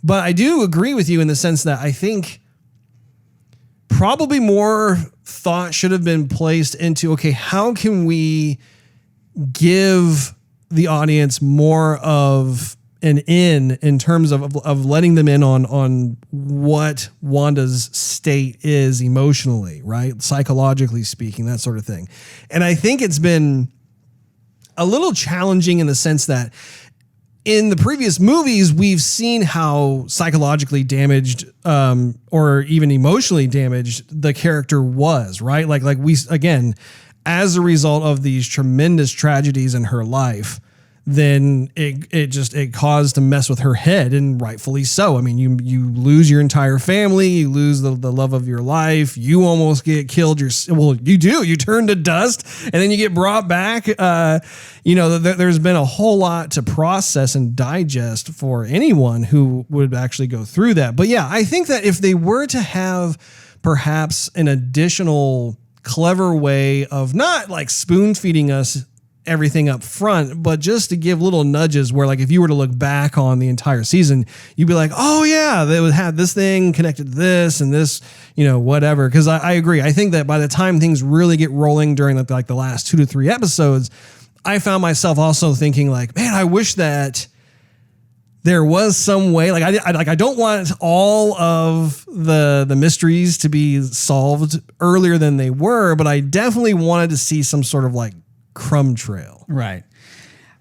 Speaker 1: But I do agree with you in the sense that I think probably more thought should have been placed into, okay, how can we give the audience more of in terms of letting them in on what Wanda's state is emotionally, right? Psychologically speaking, that sort of thing. And I think it's been a little challenging in the sense that in the previous movies, we've seen how psychologically damaged or even emotionally damaged the character was, right? Like we, again, as a result of these tremendous tragedies in her life, then it caused to mess with her head, and rightfully so. I mean, you lose your entire family, you lose the love of your life, you almost get killed. You turn to dust, and then you get brought back. There's been a whole lot to process and digest for anyone who would actually go through that. But yeah, I think that if they were to have perhaps an additional clever way of not like spoon feeding us everything up front, but just to give little nudges where, like, if you were to look back on the entire season, you'd be like, oh yeah, they would have this thing connected to this and this, whatever. Because I agree. I think that by the time things really get rolling during the last 2 to 3 episodes, I found myself also thinking like, man, I wish that there was some way, I don't want all of the mysteries to be solved earlier than they were, but I definitely wanted to see some sort of like crumb trail.
Speaker 2: Right.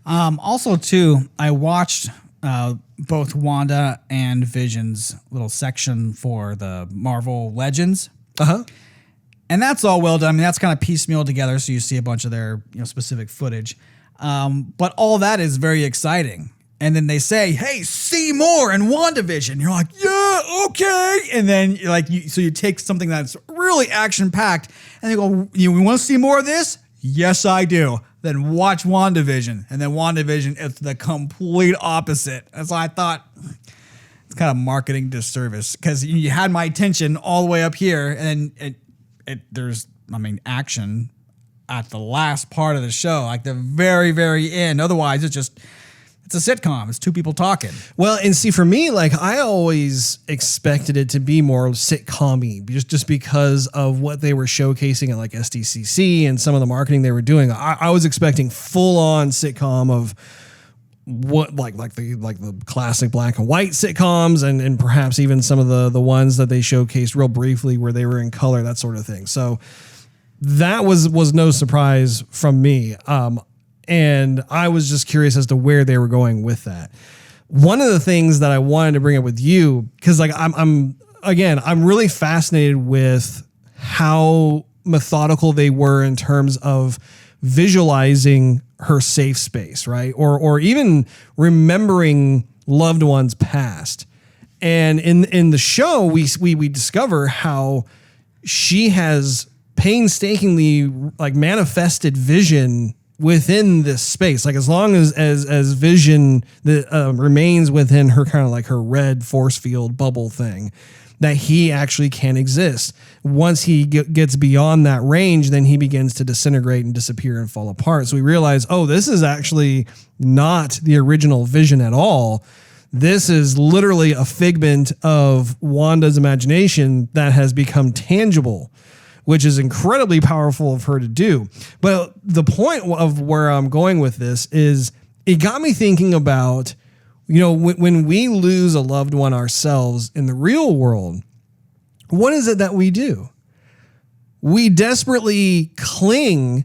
Speaker 2: Also, too, I watched both Wanda and Vision's little section for the Marvel Legends.
Speaker 1: Uh-huh.
Speaker 2: And that's all well done. I mean, that's kind of piecemeal together, so you see a bunch of their specific footage. But all that is very exciting. And then they say, hey, see more in WandaVision. You're like, yeah, okay. And then so you take something that's really action-packed and they go, we want to see more of this? Yes, I do. Then watch WandaVision. And then WandaVision is the complete opposite. And so I thought, it's kind of marketing disservice because you had my attention all the way up here. And then there's action at the last part of the show, like the very, very end. Otherwise, it's a sitcom. It's 2 people talking.
Speaker 1: Well, and see, for me, I always expected it to be more sitcom-y, just because of what they were showcasing at SDCC and some of the marketing they were doing. I was expecting full-on sitcom of what the classic black and white sitcoms and perhaps even some of the ones that they showcased real briefly where they were in color, that sort of thing. So that was no surprise from me. And I was just curious as to where they were going with that. One of the things that I wanted to bring up with you, because I'm really fascinated with how methodical they were in terms of visualizing her safe space, right? Or even remembering loved ones past. And in the show, we discover how she has painstakingly manifested Vision within this space, as long as Vision that remains within her kind of her red force field bubble thing, that he actually can exist. Once he gets beyond that range, then he begins to disintegrate and disappear and fall apart. So we realize, oh, this is actually not the original Vision at all. This is literally a figment of Wanda's imagination that has become tangible, which is incredibly powerful of her to do. But the point of where I'm going with this is it got me thinking about, when we lose a loved one ourselves in the real world, what is it that we do? We desperately cling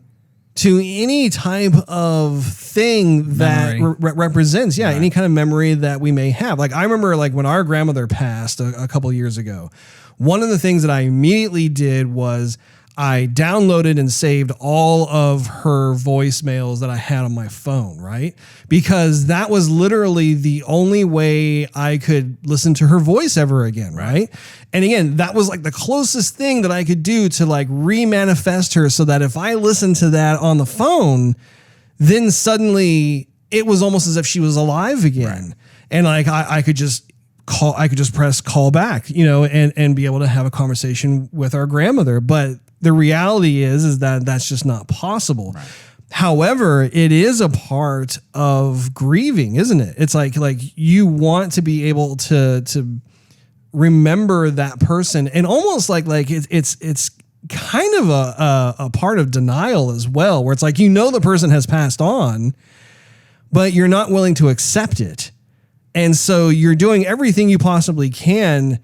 Speaker 1: to any type of thing that represents, right, any kind of memory that we may have. I remember when our grandmother passed a couple of years ago, one of the things that I immediately did was I downloaded and saved all of her voicemails that I had on my phone, right? Because that was literally the only way I could listen to her voice ever again, right? And again, that was the closest thing that I could do to remanifest her, so that if I listened to that on the phone, then suddenly it was almost as if she was alive again. Right. And I could just press call back, and be able to have a conversation with our grandmother. But the reality is that that's just not possible. Right. However, it is a part of grieving, isn't it? It's like you want to be able to remember that person, and almost it's kind of a part of denial as well, where it's the person has passed on, but you're not willing to accept it. And so you're doing everything you possibly can.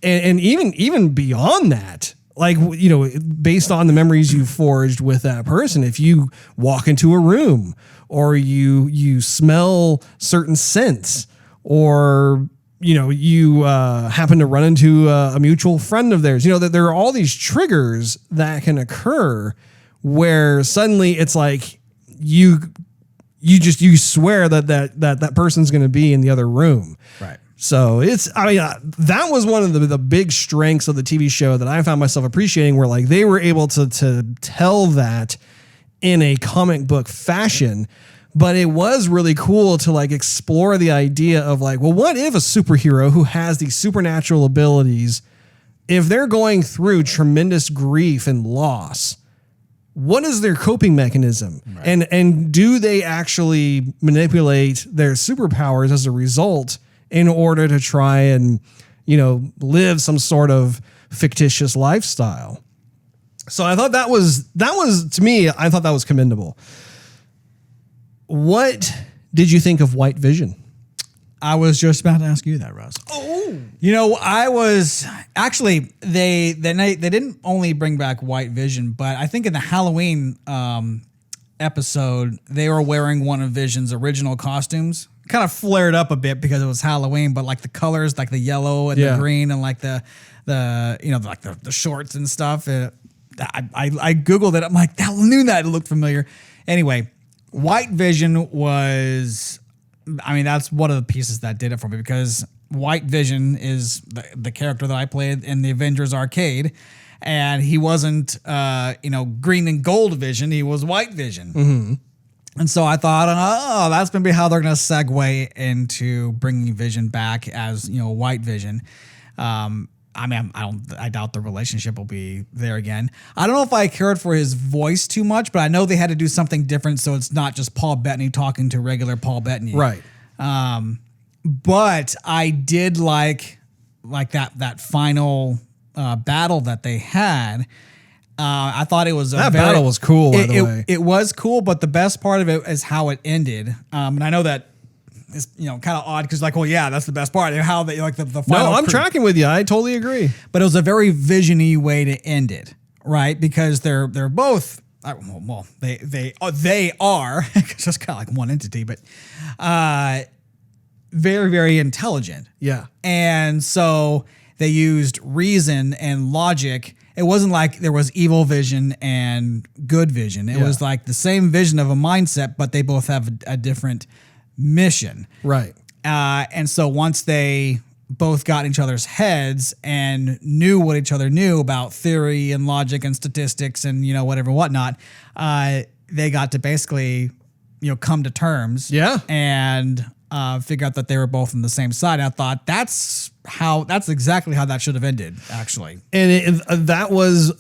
Speaker 1: And even beyond that, like, based on the memories you forged with that person, if you walk into a room or you smell certain scents, or you happen to run into a mutual friend of theirs, that there are all these triggers that can occur where suddenly it's like you swear that person's going to be in the other room.
Speaker 2: Right.
Speaker 1: So that was one of the big strengths of the TV show that I found myself appreciating, where like they were able to tell that in a comic book fashion. But it was really cool to like explore the idea of like, well, what if a superhero who has these supernatural abilities, if they're going through tremendous grief and loss, what is their coping mechanism? Right. And do they actually manipulate their superpowers as a result in order to try and, live some sort of fictitious lifestyle? So I thought that was to me, I thought that was commendable. What did you think of White Vision?
Speaker 2: I was just about to ask you that, Russ.
Speaker 1: Oh,
Speaker 2: I was actually they didn't only bring back White Vision, but I think in the Halloween episode they were wearing one of Vision's original costumes. Kind of flared up a bit because it was Halloween, but like the colors, like the yellow and the green, and like the shorts and stuff. I googled it. I'm like, I knew that it looked familiar. Anyway, White Vision was, that's one of the pieces that did it for me, because White Vision is the character that I played in the Avengers Arcade, and he wasn't, green and gold Vision. He was White Vision.
Speaker 1: Mm-hmm.
Speaker 2: And so I thought, that's going to be how they're going to segue into bringing Vision back as, White Vision. I doubt the relationship will be there again. I don't know if I cared for his voice too much, but I know they had to do something different so it's not just Paul Bettany talking to regular Paul Bettany.
Speaker 1: Right.
Speaker 2: But I did like that final battle that they had. I thought it was
Speaker 1: battle was cool. By the way,
Speaker 2: it was cool, but the best part of it is how it ended. And I know that is kind of odd because that's the best part. How they the final.
Speaker 1: No, I'm tracking with you. I totally agree.
Speaker 2: But it was a very vision-y way to end it, right? Because they're both they are because it's kind of like one entity, but very, very intelligent.
Speaker 1: Yeah,
Speaker 2: and so they used reason and logic. It wasn't like there was evil Vision and good Vision. It was like the same vision of a mindset, but they both have a different mission.
Speaker 1: Right.
Speaker 2: And so once they both got in each other's heads and knew what each other knew about theory and logic and statistics and, whatever, whatnot, they got to basically, come to terms.
Speaker 1: Yeah.
Speaker 2: And figure out that they were both on the same side. I thought that's exactly how that should have ended, actually.
Speaker 1: And that was,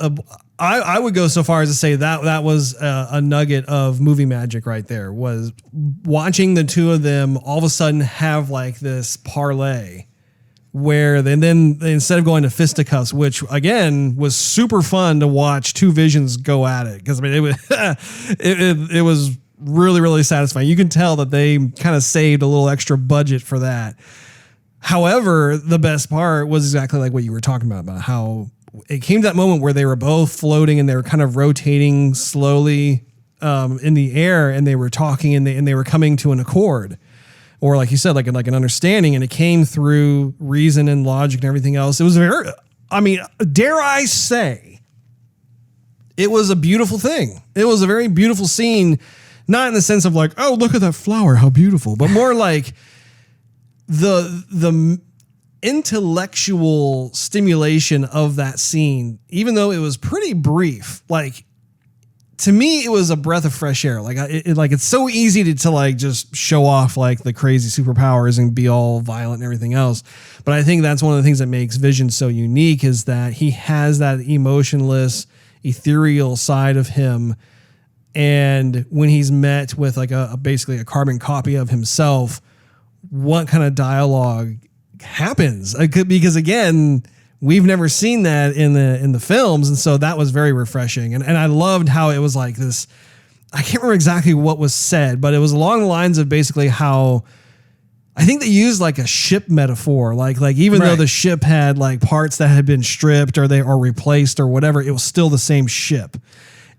Speaker 1: I would go so far as to say that was a nugget of movie magic right there, was watching the two of them all of a sudden have like this parlay where then instead of going to fisticuffs, which again was super fun to watch two Visions go at it. Cause it was, it was really, really satisfying. You can tell that they kind of saved a little extra budget for that. However, the best part was exactly like what you were talking about how it came to that moment where they were both floating and they were kind of rotating slowly in the air, and they were talking and they were coming to an accord, or like you said, like an understanding, and it came through reason and logic and everything else. It was dare I say, it was a beautiful thing. It was a very beautiful scene. Not in the sense of like, oh, look at that flower, how beautiful, but more like the intellectual stimulation of that scene, even though it was pretty brief. Like, to me, it was a breath of fresh air. Like, it's so easy to like just show off like the crazy superpowers and be all violent and everything else. But I think that's one of the things that makes Vision so unique, is that he has that emotionless, ethereal side of him. And when he's met with like basically a carbon copy of himself, what kind of dialogue happens? Because again, we've never seen that in the films, and so that was very refreshing. And I loved how it was like this. I can't remember exactly what was said, but it was along the lines of basically how I think they used like a ship metaphor, like even though
Speaker 2: Right.
Speaker 1: the ship had like parts that had been stripped or they are replaced or whatever, it was still the same ship.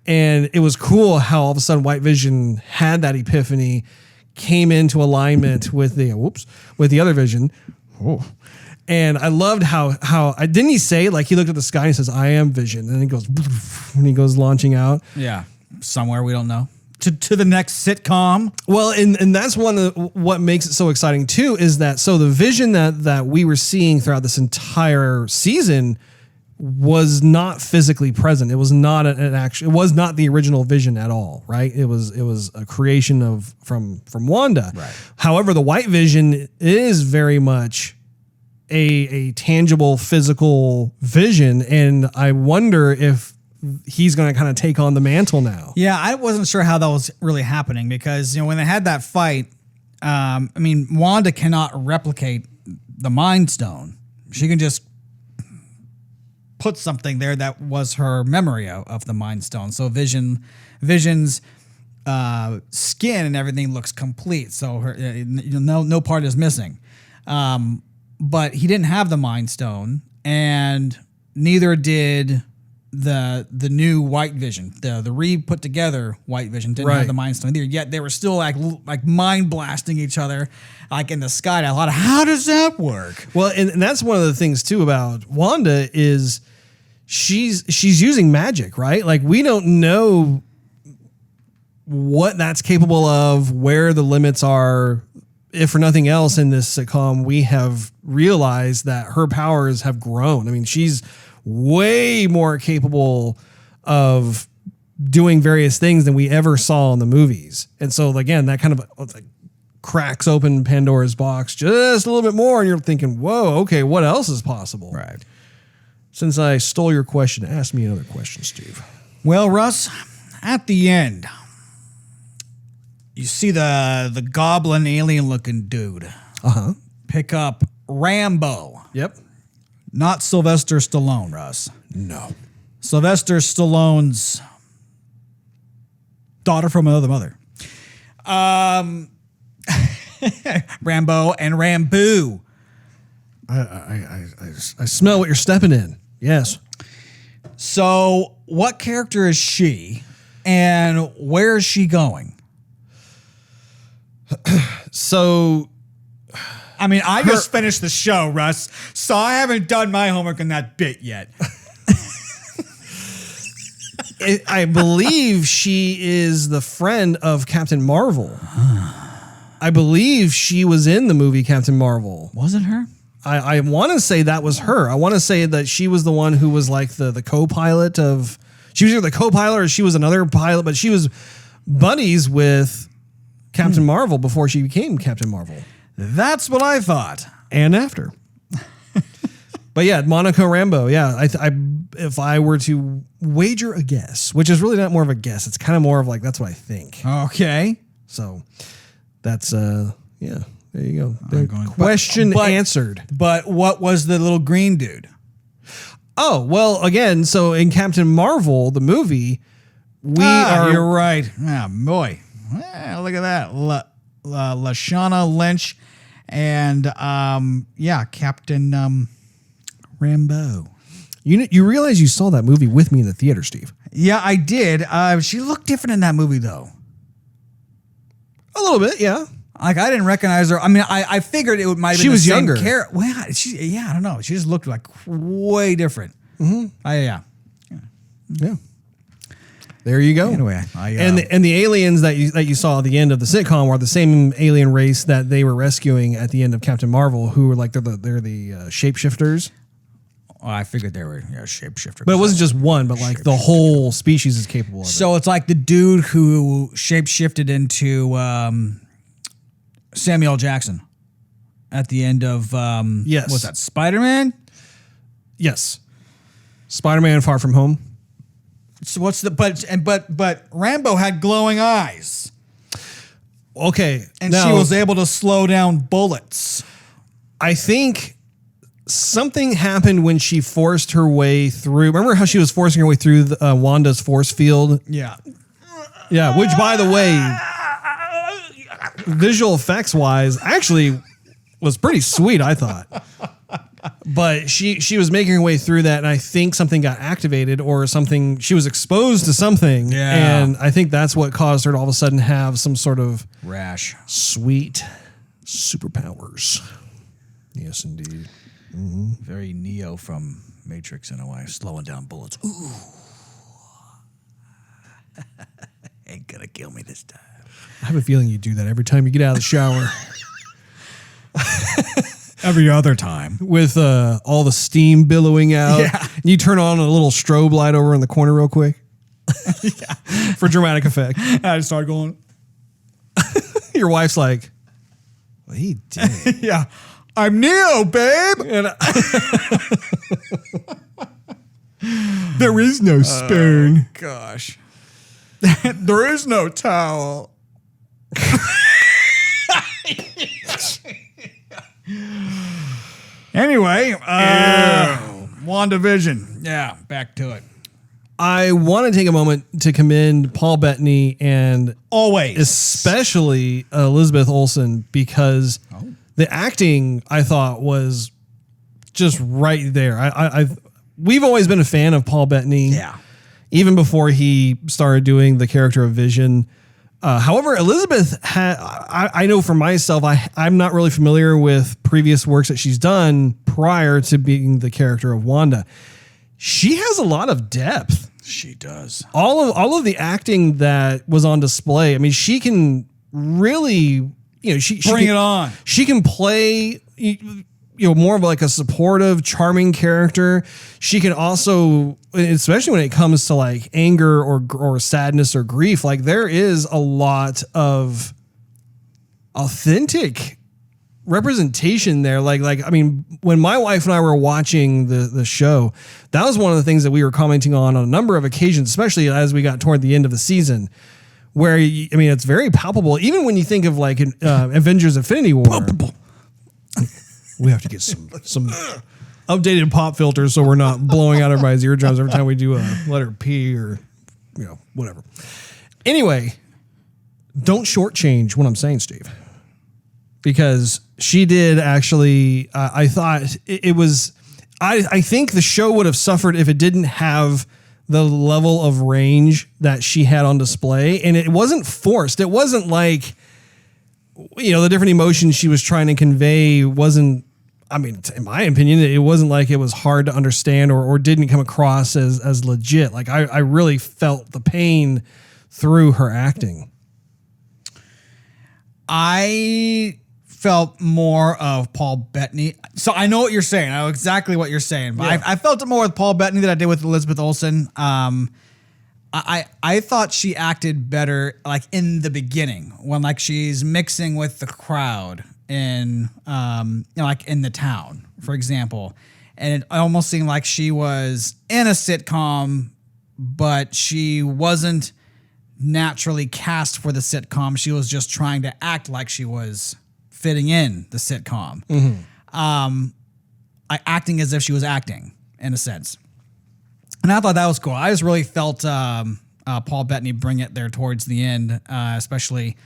Speaker 1: And it was cool how all of a sudden White Vision had that epiphany, came into alignment with the other Vision. Oh. And I loved how didn't he say, like, he looked at the sky and he says, "I am Vision," and then he goes when he goes launching out.
Speaker 2: Yeah, somewhere we don't know. To the next sitcom.
Speaker 1: Well, and that's one of what makes it so exciting too, is that so the Vision that we were seeing throughout this entire season was not physically present. It was not it was not the original Vision at all, right? It was a creation from Wanda.
Speaker 2: Right.
Speaker 1: However, the White Vision is very much a tangible physical Vision, and I wonder if he's going to kind of take on the mantle now.
Speaker 2: Yeah, I wasn't sure how that was really happening because, when they had that fight, Wanda cannot replicate the Mind Stone. She can just put something there that was her memory of the Mind Stone. So Vision's skin and everything looks complete. So her no part is missing. But he didn't have the Mind Stone, and neither did the new White Vision, the re-put together White Vision didn't have the Mind Stone either. Yet they were still like mind blasting each other, like in the sky. And I thought, how does that work?
Speaker 1: Well, and that's one of the things too about Wanda is she's using magic, right? Like, we don't know what that's capable of, where the limits are. If for nothing else in this sitcom, we have realized that her powers have grown. I mean, she's way more capable of doing various things than we ever saw in the movies. And so again, that kind of like cracks open Pandora's box just a little bit more, and you're thinking, whoa, okay, what else is possible?
Speaker 2: Right.
Speaker 1: Since I stole your question, ask me another question, Steve.
Speaker 2: Well, Russ, at the end, you see the goblin alien looking dude pick up Rambo.
Speaker 1: Yep.
Speaker 2: Not Sylvester Stallone, Russ.
Speaker 1: No.
Speaker 2: Sylvester Stallone's daughter from another mother. Rambo and Rambo.
Speaker 1: I smell what you're stepping in. Yes.
Speaker 2: So, what character is she, and where is she going?
Speaker 1: So
Speaker 2: I just finished the show, Russ, so I haven't done my homework on that bit yet.
Speaker 1: I believe she is the friend of Captain Marvel. I believe she was in the movie Captain Marvel.
Speaker 2: Was it her?
Speaker 1: I want to say that was her. I want to say that she was the one who was like the co-pilot of... She was either the co-pilot or she was another pilot, but she was buddies with Captain Marvel before she became Captain Marvel.
Speaker 2: That's what I thought.
Speaker 1: And after. But yeah, Monica Rambeau. Yeah, if I were to wager a guess, which is really not more of a guess, it's kind of more of like, that's what I think.
Speaker 2: Okay.
Speaker 1: So that's, yeah, there you go.
Speaker 2: going-
Speaker 1: Question
Speaker 2: but-
Speaker 1: answered.
Speaker 2: But what was the little green dude?
Speaker 1: Oh, well, again, so in Captain Marvel, the movie,
Speaker 2: You're right. Ah, boy. Look at that. Lashana Lynch and, Captain Rambo.
Speaker 1: You realize you saw that movie with me in the theater, Steve?
Speaker 2: Yeah, I did. She looked different in that movie, though.
Speaker 1: A little bit, yeah.
Speaker 2: Like, I didn't recognize her. I mean, I figured it might have been
Speaker 1: She was
Speaker 2: the same
Speaker 1: younger.
Speaker 2: Well, I don't know. She just looked like way different. Mm-hmm. Yeah.
Speaker 1: There you go.
Speaker 2: Anyway,
Speaker 1: and the aliens that you saw at the end of the sitcom are the same alien race that they were rescuing at the end of Captain Marvel, who were like they're the shapeshifters.
Speaker 2: I figured they were shapeshifters.
Speaker 1: But it wasn't just one, but like the whole species is capable of it.
Speaker 2: So it's like the dude who shapeshifted into Samuel L. Jackson at the end of
Speaker 1: Yes.
Speaker 2: what's that, Spider-Man?
Speaker 1: Yes. Spider-Man: Far From Home.
Speaker 2: So what's the but Rambo had glowing eyes,
Speaker 1: Okay.
Speaker 2: and
Speaker 1: now,
Speaker 2: she was able to slow down bullets.
Speaker 1: I think something happened when she forced her way through. Remember how she was forcing her way through Wanda's force field?
Speaker 2: Yeah.
Speaker 1: Yeah, which by the way, visual effects wise, actually was pretty sweet, I thought. But she was making her way through that, and I think something got activated or something. She was exposed to something, and I think that's what caused her to all of a sudden have some sort of
Speaker 2: Rash.
Speaker 1: sweet superpowers. Yes, indeed.
Speaker 3: Very Neo from Matrix in a way, slowing down bullets. Ooh. Ain't gonna kill me this time.
Speaker 1: I have a feeling you do that every time you get out of the shower.
Speaker 2: Every other time.
Speaker 1: With all the steam billowing out.
Speaker 2: Yeah.
Speaker 1: And you turn on a little strobe light over in the corner real quick. For dramatic effect.
Speaker 2: I just started going,
Speaker 1: Your wife's like, well, he did.
Speaker 2: yeah, I'm Neo, babe.
Speaker 1: And there is no spoon.
Speaker 2: Gosh. There is no towel. Anyway, WandaVision. Yeah, back to it.
Speaker 1: I want to take a moment to commend Paul Bettany and
Speaker 2: Always.
Speaker 1: especially Elizabeth Olsen because the acting I thought was just right there. We've always been a fan of Paul Bettany.
Speaker 2: Yeah.
Speaker 1: Even before he started doing the character of Vision. However, Elizabeth I know for myself, I'm not really familiar with previous works that she's done prior to being the character of Wanda. She has a lot of depth.
Speaker 2: She does.
Speaker 1: All of the acting that was on display. I mean, she can really, she
Speaker 2: Bring
Speaker 1: can,
Speaker 2: it on.
Speaker 1: She can play, more of like a supportive, charming character. She can also, especially when it comes to like anger or sadness or grief, like there is a lot of authentic representation there. Like I mean, when my wife and I were watching the show, that was one of the things that we were commenting on a number of occasions, especially as we got toward the end of the season, where it's very palpable. Even when you think of like Avengers: Infinity War, we have to get some updated pop filters so we're not blowing out everybody's eardrums every time we do a letter P or whatever. Anyway, don't shortchange what I'm saying, Steve. Because she did actually, I thought it was, I think the show would have suffered if it didn't have the level of range that she had on display. And it wasn't forced. It wasn't like, the different emotions she was trying to convey wasn't, in my opinion, it wasn't like it was hard to understand or didn't come across as legit. Like I really felt the pain through her acting.
Speaker 2: I felt more of Paul Bettany. So I know what you're saying. I know exactly what you're saying. But
Speaker 1: Yeah.
Speaker 2: I felt it more with Paul Bettany than I did with Elizabeth Olsen. I thought she acted better like in the beginning when like she's mixing with the crowd in like in the town, for example. And it almost seemed like she was in a sitcom, but she wasn't naturally cast for the sitcom. She was just trying to act like she was fitting in the sitcom. Acting as if she was acting in a sense. And I thought that was cool. I just really felt Paul Bettany bring it there towards the end, especially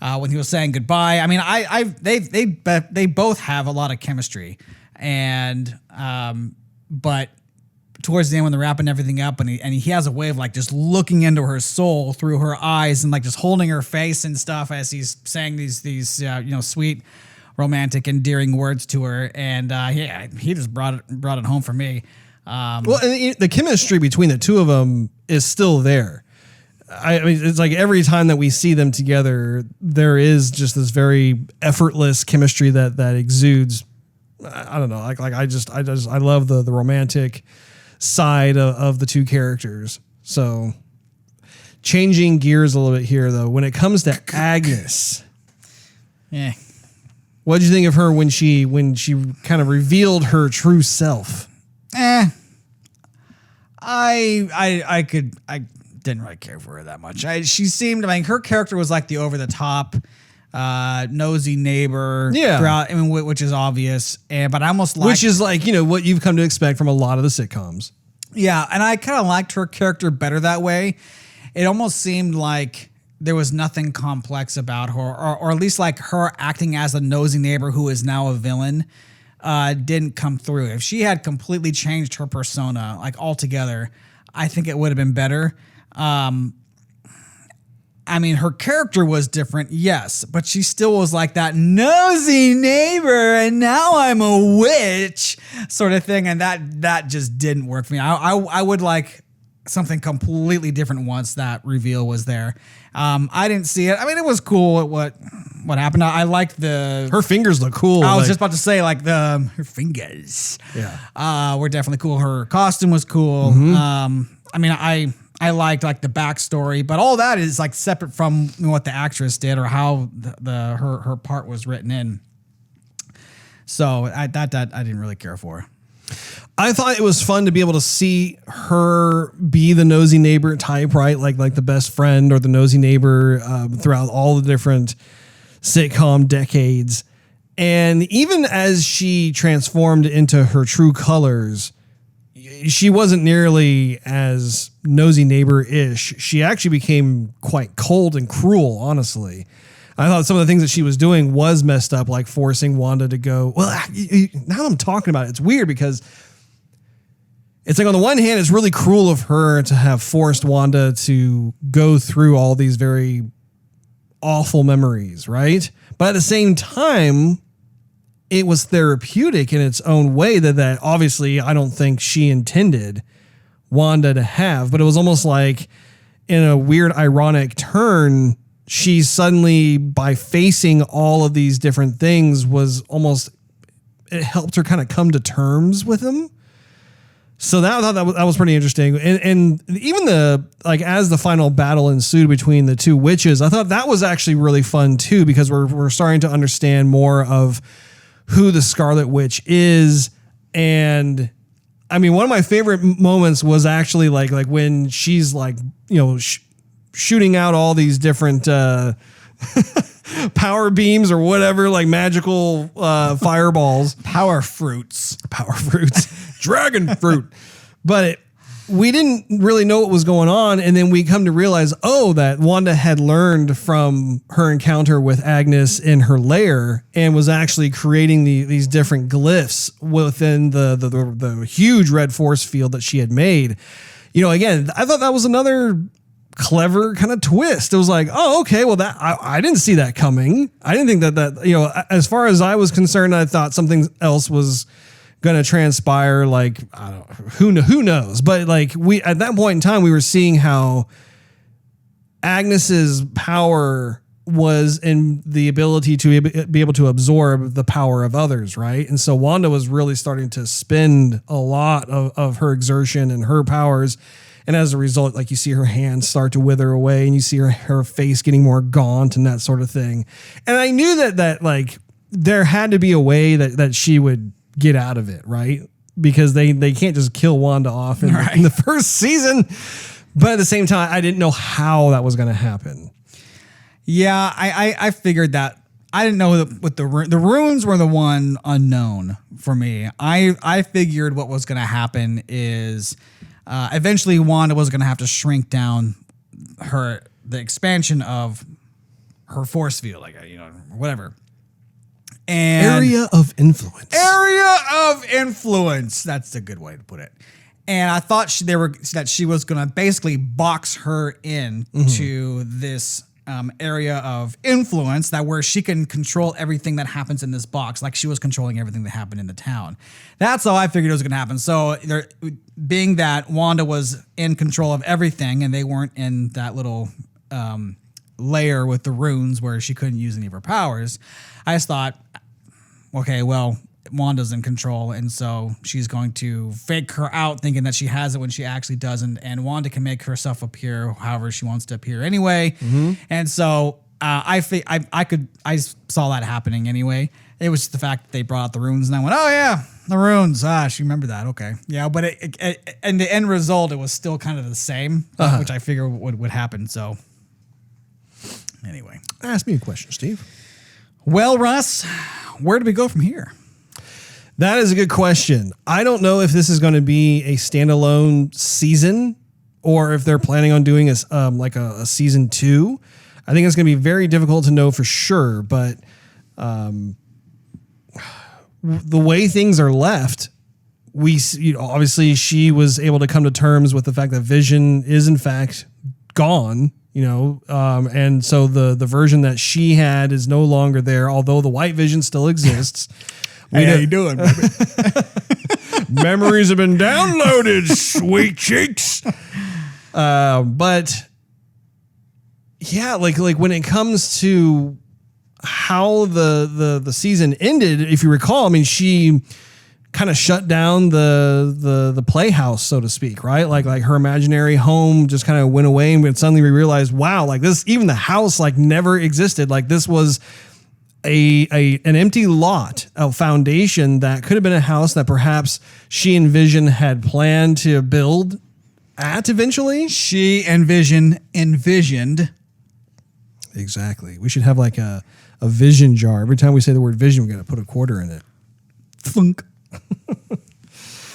Speaker 2: when he was saying goodbye. I mean, they both have a lot of chemistry, and but towards the end when they're wrapping everything up, and he has a way of like just looking into her soul through her eyes and like just holding her face and stuff as he's saying these sweet, romantic, endearing words to her, and he just brought it home for me.
Speaker 1: Well, and the chemistry between the two of them is still there. I mean, it's like every time that we see them together, there is just this very effortless chemistry that exudes. I don't know. I love the romantic side of the two characters. So changing gears a little bit here, though, when it comes to Agnes,
Speaker 2: Yeah.
Speaker 1: what did you think of her when she kind of revealed her true self?
Speaker 2: I didn't really care for her that much. She seemed, her character was like the over the top, nosy neighbor.
Speaker 1: Yeah.
Speaker 2: Throughout, which is obvious. But I almost liked,
Speaker 1: Which is like, what you've come to expect from a lot of the sitcoms.
Speaker 2: yeah. And I kind of liked her character better that way. It almost seemed like there was nothing complex about her, or at least like her acting as a nosy neighbor who is now a villain didn't come through. If she had completely changed her persona like altogether, I think it would have been better. I mean, her character was different, yes, but she still was like that nosy neighbor, and now I'm a witch sort of thing, and that just didn't work for me. I would like something completely different once that reveal was there. I didn't see it. I mean, it was cool what happened. I liked
Speaker 1: Her fingers look cool.
Speaker 2: I was just about to say like her fingers.
Speaker 1: Yeah.
Speaker 2: Were definitely cool. Her costume was cool. I mean, I liked like the backstory, but all that is like separate from what the actress did or how her part was written in. So I didn't really care for.
Speaker 1: I thought it was fun to be able to see her be the nosy neighbor type, right? Like the best friend or the nosy neighbor throughout all the different sitcom decades. And even as she transformed into her true colors, she wasn't nearly as nosy neighbor-ish. She actually became quite cold and cruel, honestly. I thought some of the things that she was doing was messed up, like forcing Wanda to go. Well, now that I'm talking about it, it's weird because it's like on the one hand, it's really cruel of her to have forced Wanda to go through all these very awful memories, right? But at the same time, it was therapeutic in its own way that obviously I don't think she intended Wanda to have, but it was almost like in a weird ironic turn, she suddenly, by facing all of these different things, it helped her kind of come to terms with them. So I thought that was pretty interesting. And even as the final battle ensued between the two witches, I thought that was actually really fun too, because we're starting to understand more of who the Scarlet Witch is. And I mean, one of my favorite moments was actually like when she's like, shooting out all these different power beams or whatever, like magical fireballs.
Speaker 2: Power fruits.
Speaker 1: Dragon fruit. But we didn't really know what was going on. And then we come to realize, that Wanda had learned from her encounter with Agnes in her lair and was actually creating these different glyphs within the huge red force field that she had made. Again, I thought that was another clever kind of twist. It was like, okay, well that I didn't see that coming. I didn't think that as far as I was concerned, I thought something else was going to transpire. Like, I don't know, who knows? But like at that point in time, we were seeing how Agnes's power was in the ability to be able to absorb the power of others, right? And so Wanda was really starting to spend a lot of her exertion and her powers. And as a result, like you see her hands start to wither away and you see her face getting more gaunt and that sort of thing. And I knew that like there had to be a way that she would get out of it, right? Because they can't just kill Wanda off in the first season. But at the same time, I didn't know how that was going to happen.
Speaker 2: Yeah, I figured that. I didn't know what the runes were the one unknown for me. I figured what was going to happen is eventually Wanda was going to have to shrink down the expansion of her force field, like whatever. And
Speaker 1: area of influence.
Speaker 2: That's a good way to put it. And I thought that she was going to basically box her in to this area of influence where she can control everything that happens in this box, like she was controlling everything that happened in the town. That's how I figured it was going to happen. So being that Wanda was in control of everything and they weren't in that little layer with the runes where she couldn't use any of her powers, I just thought, okay, well, Wanda's in control, and so she's going to fake her out thinking that she has it when she actually doesn't, and Wanda can make herself appear however she wants to appear anyway. And so I saw that happening anyway. It was just the fact that they brought out the runes, and I went, oh yeah, the runes. She remembered that. Okay. Yeah, but and the end result, it was still kind of the same, which I figured would happen. So anyway.
Speaker 1: Ask me a question, Steve.
Speaker 2: Well, Russ, where do we go from here?
Speaker 1: That is a good question. I don't know if this is going to be a standalone season or if they're planning on doing a season 2. I think it's going to be very difficult to know for sure, but the way things are left, obviously she was able to come to terms with the fact that Vision is in fact gone, and so the version that she had is no longer there, although the White Vision still exists.
Speaker 2: How you doing, baby?
Speaker 1: Memories have been downloaded, sweet cheeks. But yeah, like when it comes to how the season ended, if you recall, I mean, she kind of shut down the playhouse, so to speak, right? Like her imaginary home just kind of went away, and suddenly we realized, wow, like this, even the house like never existed. Like this was an empty lot, a foundation that could have been a house that perhaps she and Vision had planned to build at eventually.
Speaker 2: She and Vision envisioned.
Speaker 1: Exactly. We should have like a vision jar. Every time we say the word vision, we got to put a quarter in it.
Speaker 2: Thunk.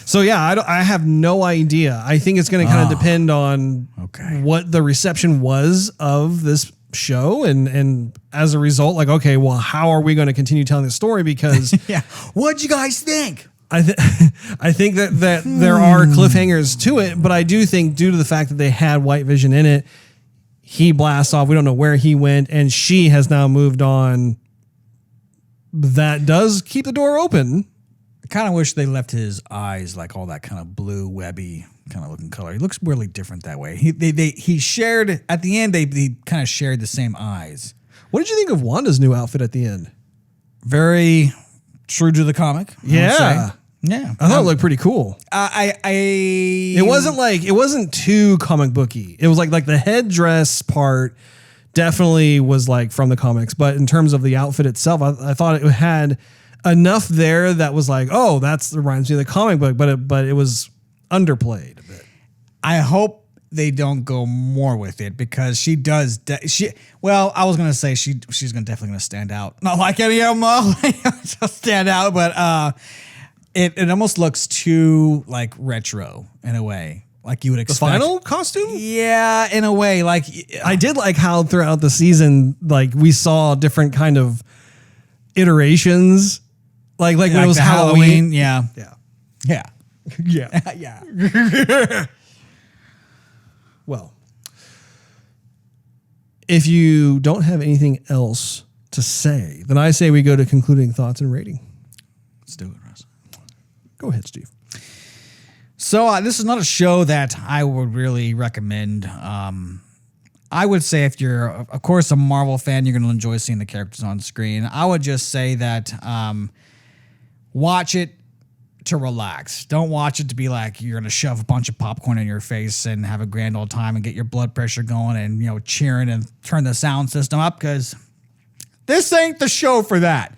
Speaker 1: So yeah, I have no idea. I think it's going to kind of depend on what the reception was of this show, and as a result, like, okay, well, how are we going to continue telling the story? Because
Speaker 2: yeah, what'd you guys think?
Speaker 1: I think that there are cliffhangers to it, but I do think due to the fact that they had White Vision in it, he blasts off. We don't know where he went, and she has now moved on. That does keep the door open.
Speaker 2: I kind of wish they left his eyes like all that kind of blue, webby kind of looking color. He looks really different that way. He shared at the end. They kind of shared the same eyes.
Speaker 1: What did you think of Wanda's new outfit at the end?
Speaker 2: Very true to the comic.
Speaker 1: Yeah.
Speaker 2: Yeah.
Speaker 1: I thought it looked pretty cool. It wasn't too comic booky. It was like the headdress part definitely was like from the comics, but in terms of the outfit itself, I thought it had enough there that was like, oh, that reminds me of the comic book, but it was underplayed a bit.
Speaker 2: I hope they don't go more with it, because she does. Well, I was gonna say she's definitely gonna stand out. Not like any of them just stand out, but it almost looks too like retro in a way, like you would expect.
Speaker 1: The final costume?
Speaker 2: Yeah, in a way. Like
Speaker 1: I did like how throughout the season, like we saw different kind of iterations, like when it was Halloween.
Speaker 2: Yeah.
Speaker 1: Yeah.
Speaker 2: Yeah.
Speaker 1: Well, if you don't have anything else to say, then I say we go to concluding thoughts and rating.
Speaker 2: Let's do it, Russ.
Speaker 1: Go ahead, Steve.
Speaker 2: So this is not a show that I would really recommend. I would say if you're, of course, a Marvel fan, you're going to enjoy seeing the characters on screen. I would just say that watch it to relax. Don't watch it to be like you're going to shove a bunch of popcorn in your face and have a grand old time and get your blood pressure going and, cheering and turn the sound system up, because this ain't the show for that.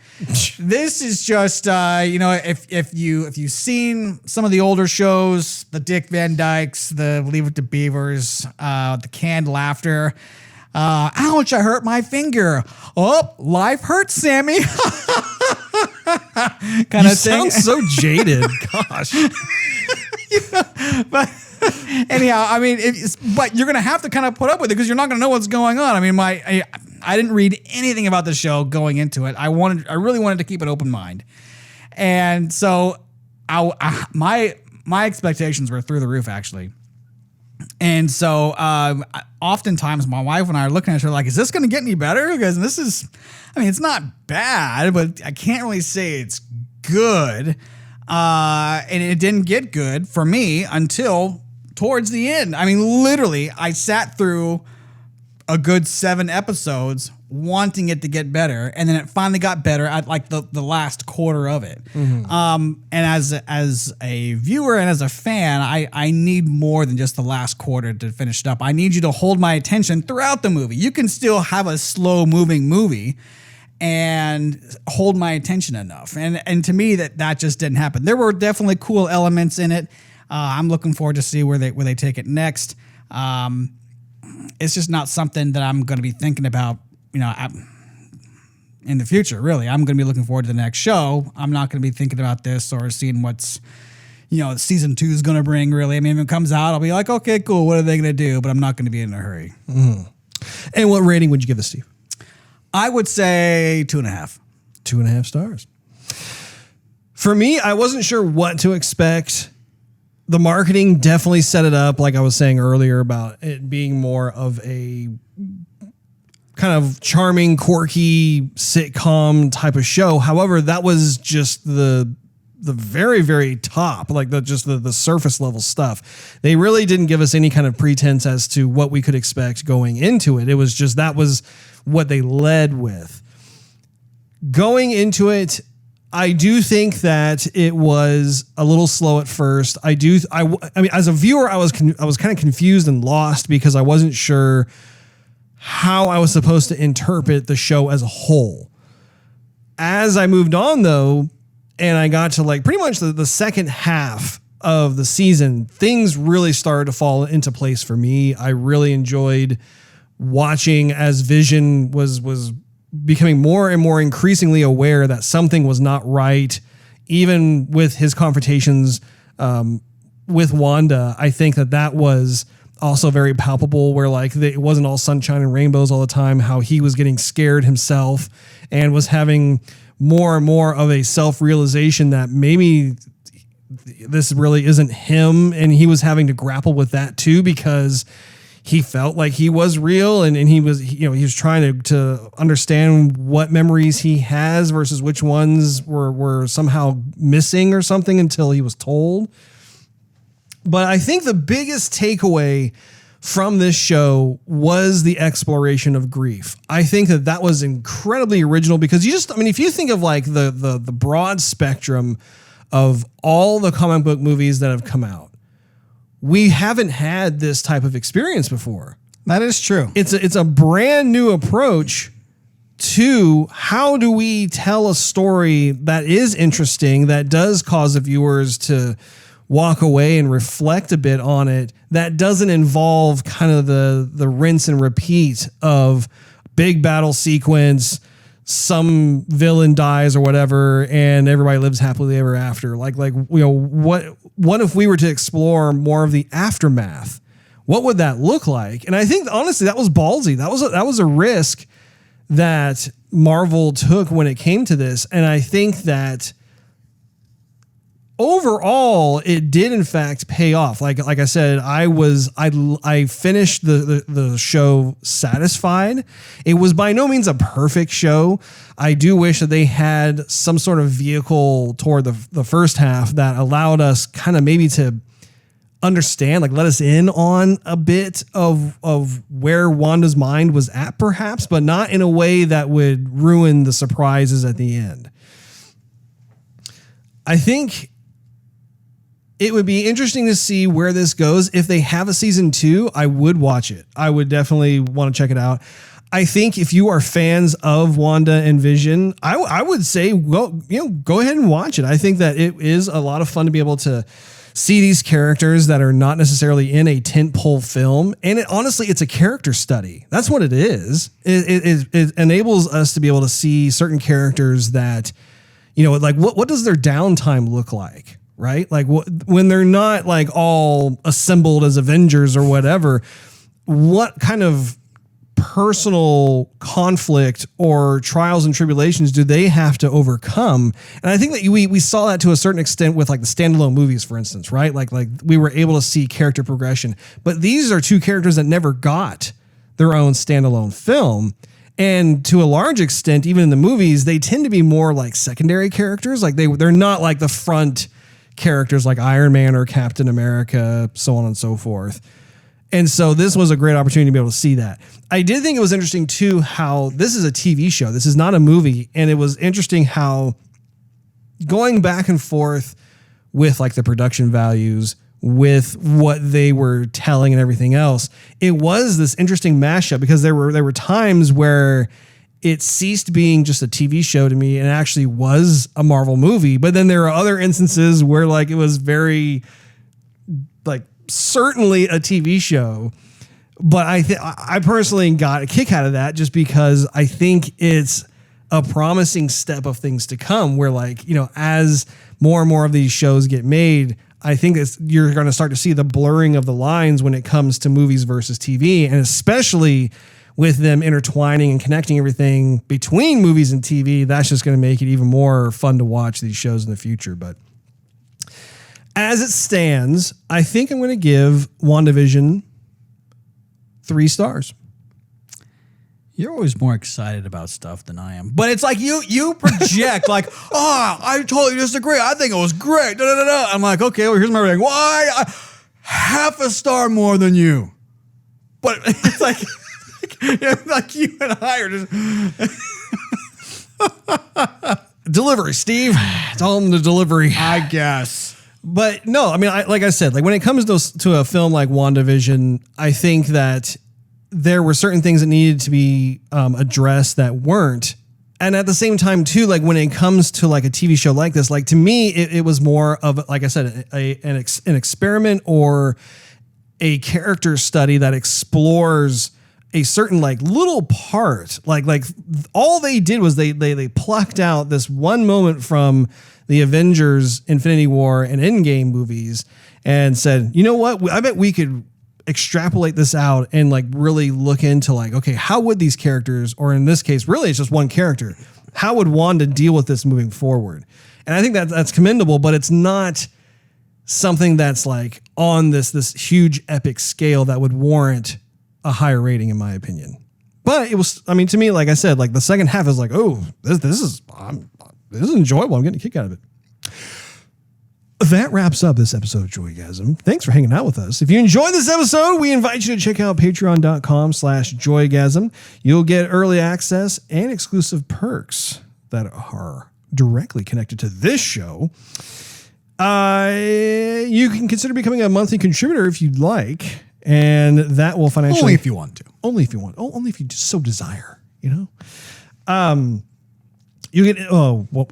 Speaker 2: This is just, if you've seen some of the older shows, the Dick Van Dykes, the Leave It to Beavers, the Canned Laughter, ouch, I hurt my finger. Oh, life hurts, Sammy.
Speaker 1: kind of thing. Sounds so jaded. Gosh.
Speaker 2: But anyhow, I mean, but you're going to have to kind of put up with it, because you're not going to know what's going on. I mean, I didn't read anything about the show going into it. I really wanted to keep an open mind. And so my expectations were through the roof, actually. And so oftentimes my wife and I are looking at her like, is this going to get any better? Because it's not bad, but I can't really say it's good. And it didn't get good for me until towards the end. I mean, literally, I sat through a good 7 episodes wanting it to get better, and then it finally got better at like the last quarter of it. Mm-hmm. And as a viewer and as a fan, I need more than just the last quarter to finish it up. I need you to hold my attention throughout the movie. You can still have a slow moving movie and hold my attention enough. And to me, that just didn't happen. There were definitely cool elements in it. I'm looking forward to see where they take it next. It's just not something that I'm going to be thinking about, in the future, really. I'm going to be looking forward to the next show. I'm not going to be thinking about this or seeing what's, season 2 is going to bring, really. I mean, if it comes out, I'll be like, okay, cool. What are they going to do? But I'm not going to be in a hurry.
Speaker 1: Mm. And what rating would you give this, Steve?
Speaker 2: I would say 2.5.
Speaker 1: 2.5 stars. For me, I wasn't sure what to expect. The marketing definitely set it up, like I was saying earlier, about it being more of a kind of charming, quirky sitcom type of show. However, that was just the very, very top, like the surface level stuff. They really didn't give us any kind of pretense as to what we could expect going into it. It was just, that was what they led with. Going into it, I do think that it was a little slow at first. I mean, as a viewer, I was kind of confused and lost because I wasn't sure how I was supposed to interpret the show as a whole. As I moved on, though, and I got to like pretty much the second half of the season, things really started to fall into place for me. I really enjoyed watching as Vision was becoming more and more increasingly aware that something was not right, even with his confrontations with Wanda. I think that was also very palpable, where like it wasn't all sunshine and rainbows all the time, how he was getting scared himself and was having more and more of a self-realization that maybe this really isn't him. And he was having to grapple with that too, because he felt like he was real, and he was, he was trying to understand what memories he has versus which ones were somehow missing or something until he was told. But I think the biggest takeaway from this show was the exploration of grief. I think that was incredibly original, because if you think of like the broad spectrum of all the comic book movies that have come out, we haven't had this type of experience before.
Speaker 2: That is true.
Speaker 1: It's a brand new approach to how do we tell a story that is interesting, that does cause the viewers to walk away and reflect a bit on it, that doesn't involve kind of the rinse and repeat of big battle sequence, some villain dies or whatever, and everybody lives happily ever after. What if we were to explore more of the aftermath? What would that look like? And I think honestly, that was ballsy. That was a risk that Marvel took when it came to this. And I think that overall, it did in fact pay off. Like I said, I finished the show satisfied. It was by no means a perfect show. I do wish that they had some sort of vehicle toward the first half that allowed us kind of maybe to understand, like let us in on a bit of where Wanda's mind was at, perhaps, but not in a way that would ruin the surprises at the end. I think it would be interesting to see where this goes. If they have a season 2, I would watch it. I would definitely want to check it out. I think if you are fans of Wanda and Vision, I would say, well, go ahead and watch it. I think that it is a lot of fun to be able to see these characters that are not necessarily in a tentpole film. And honestly, it's a character study. That's what it is. It enables us to be able to see certain characters that, like what does their downtime look like? Right? Like when they're not like all assembled as Avengers or whatever, what kind of personal conflict or trials and tribulations do they have to overcome? And I think that we saw that to a certain extent with like the standalone movies, for instance, right? Like we were able to see character progression, but these are two characters that never got their own standalone film. And to a large extent, even in the movies, they tend to be more like secondary characters. Like they're not like the front characters like Iron Man or Captain America, so on and so forth. And so this was a great opportunity to be able to see that. I did think it was interesting too, how this is a TV show. This is not a movie. And it was interesting how going back and forth with like the production values, with what they were telling and everything else, it was this interesting mashup, because there were times where it ceased being just a TV show to me and actually was a Marvel movie. But then there are other instances where like it was very like certainly a TV show. But I personally got a kick out of that, just because I think it's a promising step of things to come, where like, as more and more of these shows get made, I think you're going to start to see the blurring of the lines when it comes to movies versus TV. And especially with them intertwining and connecting everything between movies and TV, that's just going to make it even more fun to watch these shows in the future. But as it stands, I think I'm going to give WandaVision 3 stars.
Speaker 2: You're always more excited about stuff than I am. But it's like you project like, oh, I totally disagree. I think it was great. Da, da, da, da. I'm like, okay, well, here's my rating. Why? Half a star more than you. But it's like, like you and I are just...
Speaker 1: Delivery, Steve. It's all in the delivery.
Speaker 2: I guess.
Speaker 1: But no, I mean, like I said, like when it comes to a film like WandaVision, I think that there were certain things that needed to be addressed that weren't. And at the same time, too, like when it comes to like a TV show like this, like to me, it was more of, like I said, an experiment or a character study that explores a certain like little part. Like all they did was they plucked out this one moment from the Avengers Infinity War and Endgame movies and said, you know what? I bet we could extrapolate this out and like really look into like, okay, how would these characters, or in this case, really it's just one character, how would Wanda deal with this moving forward? And I think that's commendable, but it's not something that's like on this huge epic scale that would warrant a higher rating, in my opinion. But it was, I mean, to me, like I said, like the second half is like, oh, this is enjoyable. I'm getting a kick out of it. That wraps up this episode of Joygasm. Thanks for hanging out with us. If you enjoyed this episode, we invite you to check out patreon.com/Joygasm. You'll get early access and exclusive perks that are directly connected to this show. You can consider becoming a monthly contributor if you'd like, and that will financially...
Speaker 2: Only if you want to.
Speaker 1: Only if you want. Only if you so desire, you know? You get... Oh, well...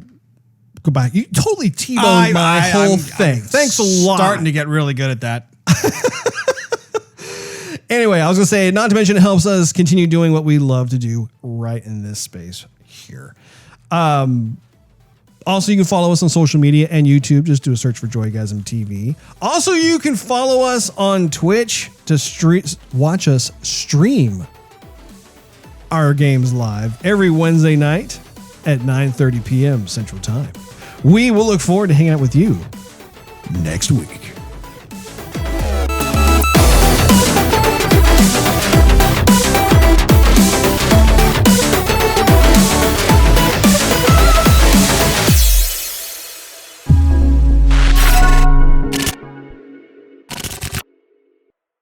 Speaker 1: Go back. You totally T-boned my whole thing. Thanks a lot.
Speaker 2: Starting to get really good at that.
Speaker 1: Anyway, I was going to say, not to mention it helps us continue doing what we love to do right in this space here. Also, you can follow us on social media and YouTube. Just do a search for Joygasm TV. Also, you can follow us on Twitch to watch us stream our games live every Wednesday night at 9:30 p.m. Central Time. We will look forward to hanging out with you next week.